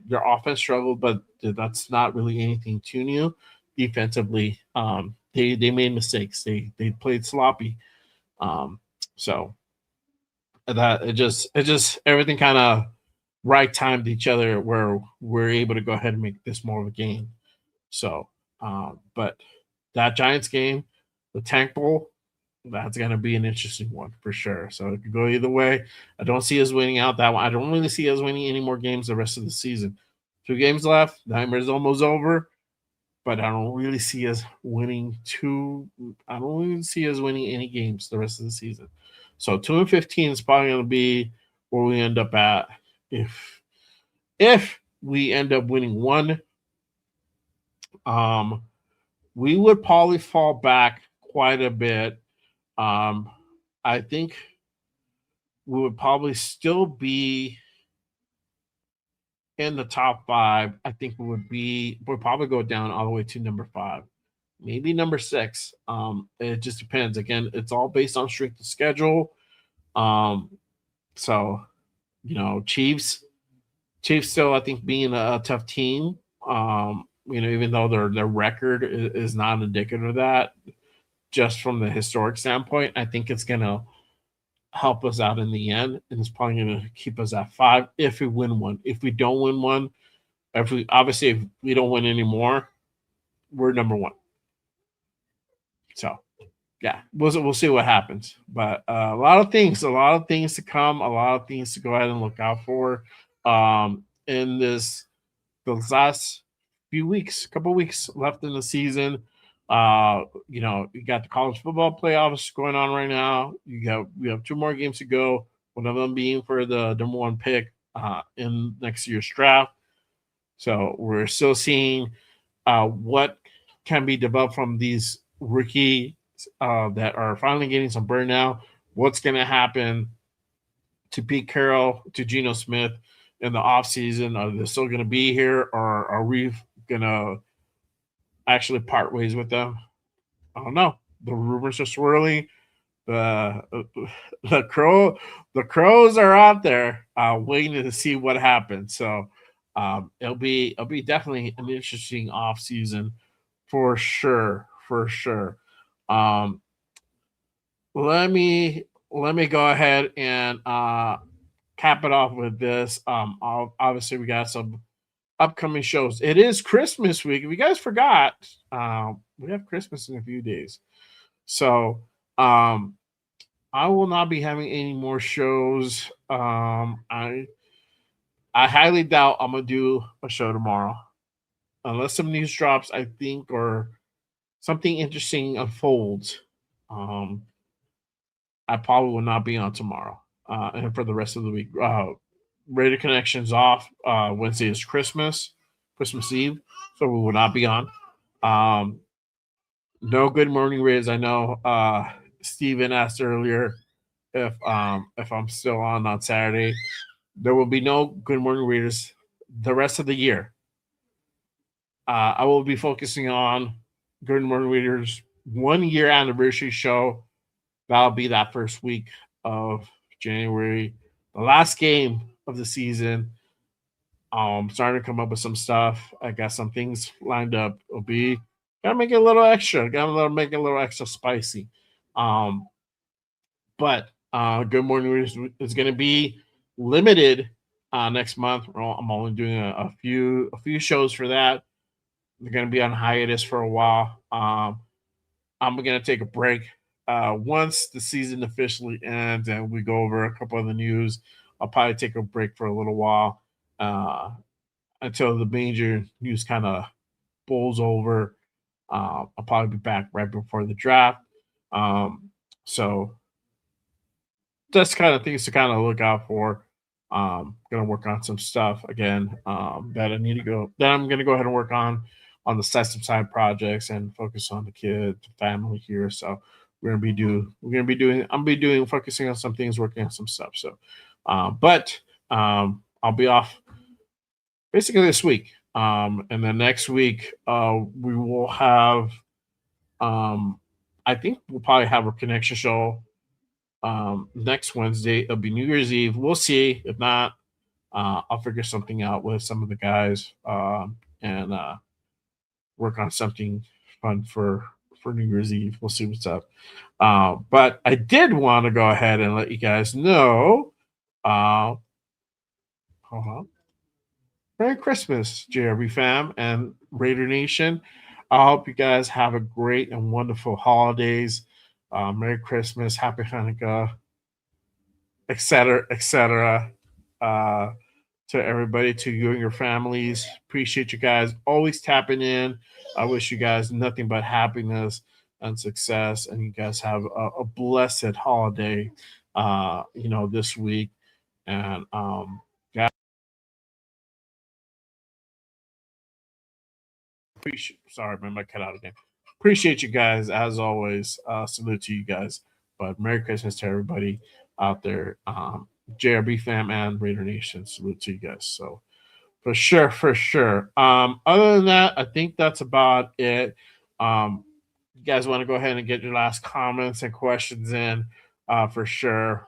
A: Their offense struggled, but that's not really anything too new. Defensively, they made mistakes. They played sloppy. So that it just everything kind of right timed each other where we're able to go ahead and make this more of a game. So, but that Giants game, the Tank Bowl, that's going to be an interesting one for sure. So it could go either way. I don't see us winning out that one. I don't really see us winning any more games the rest of the season. 2 games left. Nightmare's almost over, but I don't really see us winning two. I don't really see us winning any games the rest of the season. So 2-15 is probably going to be where we end up at if we end up winning one. We would probably fall back quite a bit. I think we would probably still be in the top 5. I think we'll probably go down all the way to number 5, maybe number 6. It just depends. Again, it's all based on strength of schedule. So Chiefs still, I think, being a tough team. Even though their record is not indicative of that, just from the historic standpoint, I think it's gonna help us out in the end, and it's probably gonna keep us at 5 if we win one. If we don't win one, if we don't win anymore, we're number 1. So yeah, we'll see what happens. But a lot of things to come, a lot of things to go ahead and look out for in those last few weeks, couple weeks left in the season. You got the college football playoffs going on right now. We have 2 more games to go. One of them being for the number 1 pick in next year's draft. So we're still seeing what can be developed from these rookies that are finally getting some burnout. What's going to happen to Pete Carroll, to Geno Smith in the offseason? Are they still going to be here, or are we going to actually part ways with them? I don't know. The rumors are swirling. The crows are out there waiting to see what happens. So it'll be definitely an interesting off season for sure. Let me go ahead and cap it off with this. Obviously we got some upcoming shows. It is Christmas week. If you guys forgot, we have Christmas in a few days. So I will not be having any more shows. I highly doubt I'm gonna do a show tomorrow. Unless some news drops, I think, or something interesting unfolds. I probably will not be on tomorrow. And for the rest of the week. Radio Connection's off. Wednesday is Christmas Eve, so we will not be on. No Good Morning Rays. I know Steven asked earlier if I'm still on Saturday. There will be no Good Morning Raiders the rest of the year. I will be focusing on Good Morning Raiders 1-year anniversary show. That'll be that first week of January, the last game of the season. Starting to come up with some stuff. I got some things lined up. It'll be gotta make it a little extra. Make it a little extra spicy. But Good Morning is going to be limited next month. I'm only doing a few shows for that. They're going to be on hiatus for a while. I'm going to take a break once the season officially ends and we go over a couple of the news. I'll probably take a break for a little while until the major news kind of bowls over. I'll probably be back right before the draft. So that's kind of things to kind of look out for. Gonna work on some stuff again that I need to go. That I'm gonna go ahead and work on the some side projects and focus on the kid, the family here. So we're gonna be doing. I'm be doing focusing on some things, working on some stuff. So, but I'll be off basically this week. And then next week we will have. I think we'll probably have a connection show next Wednesday. It'll be New Year's Eve. We'll see. If not, I'll figure something out with some of the guys and work on something fun for New Year's Eve. We'll see what's up. But I did want to go ahead and let you guys know. Hold on. Merry Christmas, JRB fam and Raider Nation. I hope you guys have a great and wonderful holidays. Merry Christmas, Happy Hanukkah, etc. To everybody, to you and your families. Appreciate you guys always tapping in. I wish you guys nothing but happiness and success, and you guys have a blessed holiday. This week, and yeah, appreciate. Sorry, man, I cut out again. Appreciate you guys as always. Salute to you guys. But Merry Christmas to everybody out there. JRB fam and Raider Nation. Salute to you guys. So for sure, for sure. Other than that, I think that's about it. You guys want to go ahead and get your last comments and questions in? For sure.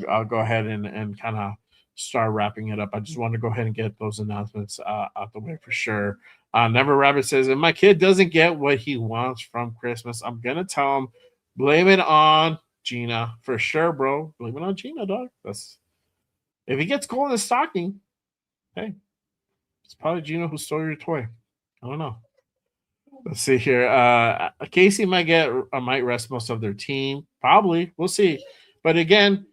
A: I'll go ahead and kind of start wrapping it up. I just want to go ahead and get those announcements out the way for sure. Never Rabbit says, if my kid doesn't get what he wants from Christmas, I'm gonna tell him, blame it on Gina for sure, bro. Blame it on Gina, dog. That's if he gets gold in the stocking. Hey, it's probably Gina who stole your toy. I don't know. Let's see here. Casey might rest most of their team. Probably. We'll see. But again,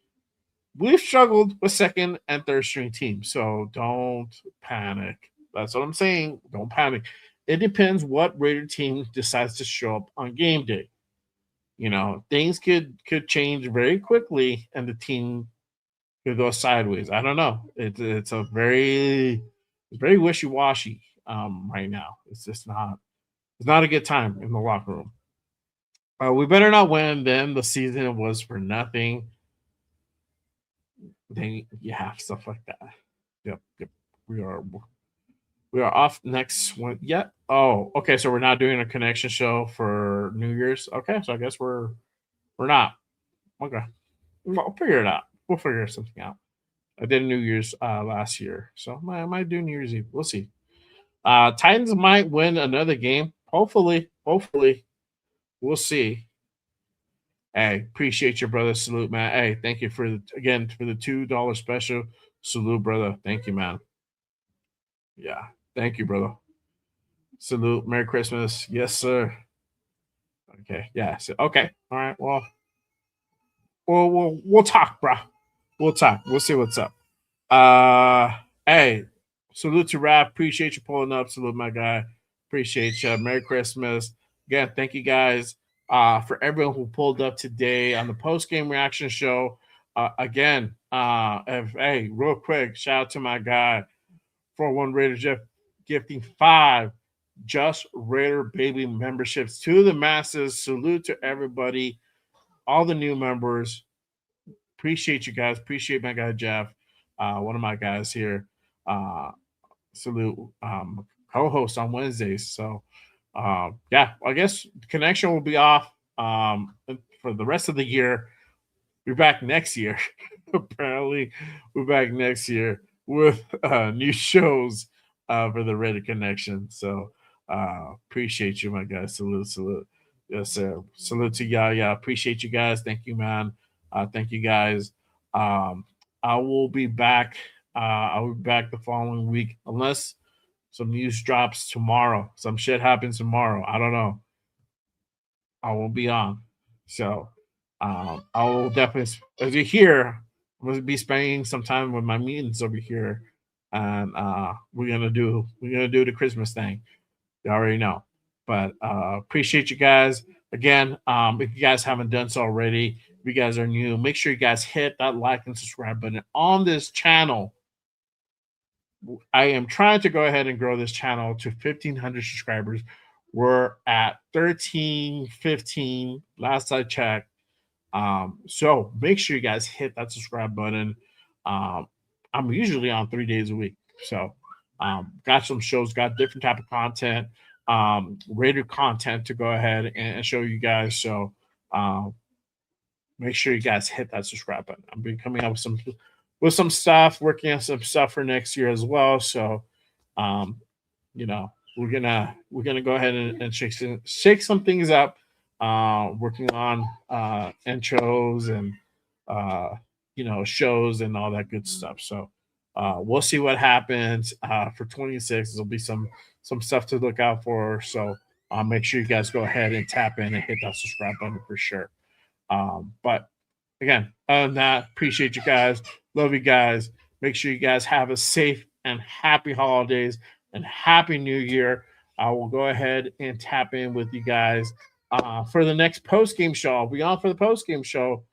A: we've struggled with second and third string teams. So don't panic. That's what I'm saying. Don't panic. It depends what Raider team decides to show up on game day. Things could change very quickly and the team could go sideways. I don't know. It's very wishy-washy right now. It's not a good time in the locker room. We better not win. Then the season was for nothing. Then stuff like that. Yep. We are off next one. Yeah. Oh, okay. So we're not doing a connection show for New Year's. Okay, so I guess we're not. Okay. We'll figure it out. We'll figure something out. I did New Year's last year, so I might do New Year's Eve. We'll see. Titans might win another game. Hopefully. We'll see. Hey, appreciate your brother. Salute, man. Hey, thank you for the $2 special. Salute, brother. Thank you, man. Yeah, thank you, brother. Salute. Merry Christmas. Yes, sir. Okay. Yeah. So, okay. All right. Well, we'll talk, bro. We'll talk. We'll see what's up. Hey, salute to Rap. Appreciate you pulling up. Salute, my guy. Appreciate you. Merry Christmas. Again, thank you guys for everyone who pulled up today on the post game reaction show. Hey, real quick, shout out to my guy, 41 Raider Jeff, gifting 5 Just Raider Baby memberships to the masses. Salute to everybody, all the new members. Appreciate you guys. Appreciate my guy Jeff, one of my guys here. Salute, co-host on Wednesdays. So, I guess the connection will be off for the rest of the year. We're back next year. Apparently, we're back next year with new shows for the Reddit connection. So, appreciate you, my guys. Salute. Yes, sir. Salute to y'all. Yeah, appreciate you guys. Thank you, man. Thank you guys. I will be back. I'll be back the following week unless some news drops tomorrow. Some shit happens tomorrow. I don't know. I won't be on. So I will definitely, as you hear, I'm going to be spending some time with my meetings over here, and we're gonna do the Christmas thing. You already know. But appreciate you guys. Again, if you guys haven't done so already, if you guys are new, make sure you guys hit that like and subscribe button on this channel. I am trying to go ahead and grow this channel to 1,500 subscribers. We're at 13, 15 last I checked. So make sure you guys hit that subscribe button. I'm usually on 3 days a week. So got some shows, got different type of content, Raider content to go ahead and show you guys. So make sure you guys hit that subscribe button. I've been coming up with some stuff, working on some stuff for next year as well. So we're gonna go ahead and shake some things up. Working on intros and shows and all that good stuff. So we'll see what happens for 26. There'll be some stuff to look out for. So make sure you guys go ahead and tap in and hit that subscribe button for sure. But again, other than that, appreciate you guys. Love you guys. Make sure you guys have a safe and happy holidays and happy new year. I will go ahead and tap in with you guys for the next post game show. I'll be on for the post game show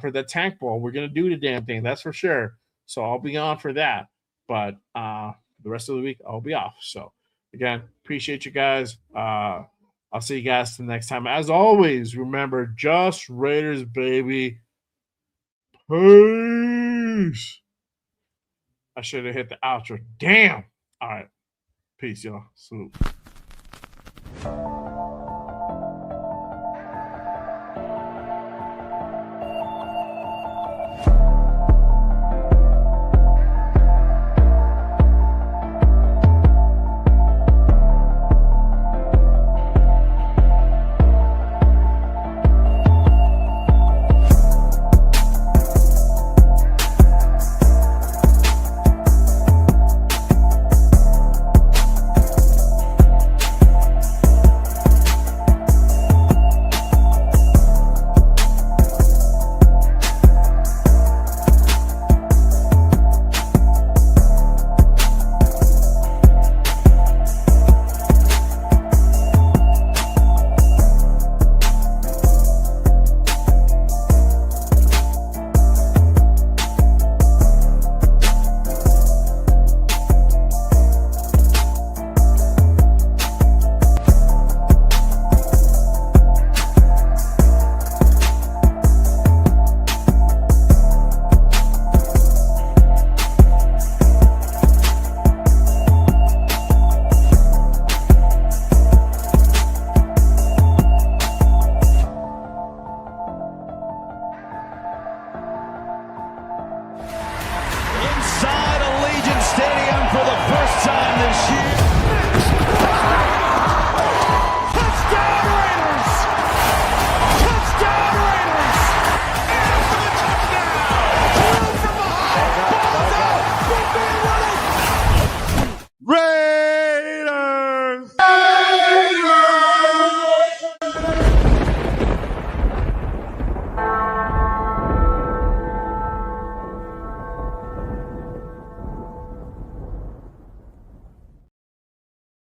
A: for the Tank Bowl. We're gonna do the damn thing, that's for sure. So I'll be on for that. But the rest of the week I'll be off. So again, appreciate you guys. I'll see you guys the next time. As always, remember, just Raiders, baby. Peace. I should have hit the outro. Damn. All right. Peace, y'all. Salute.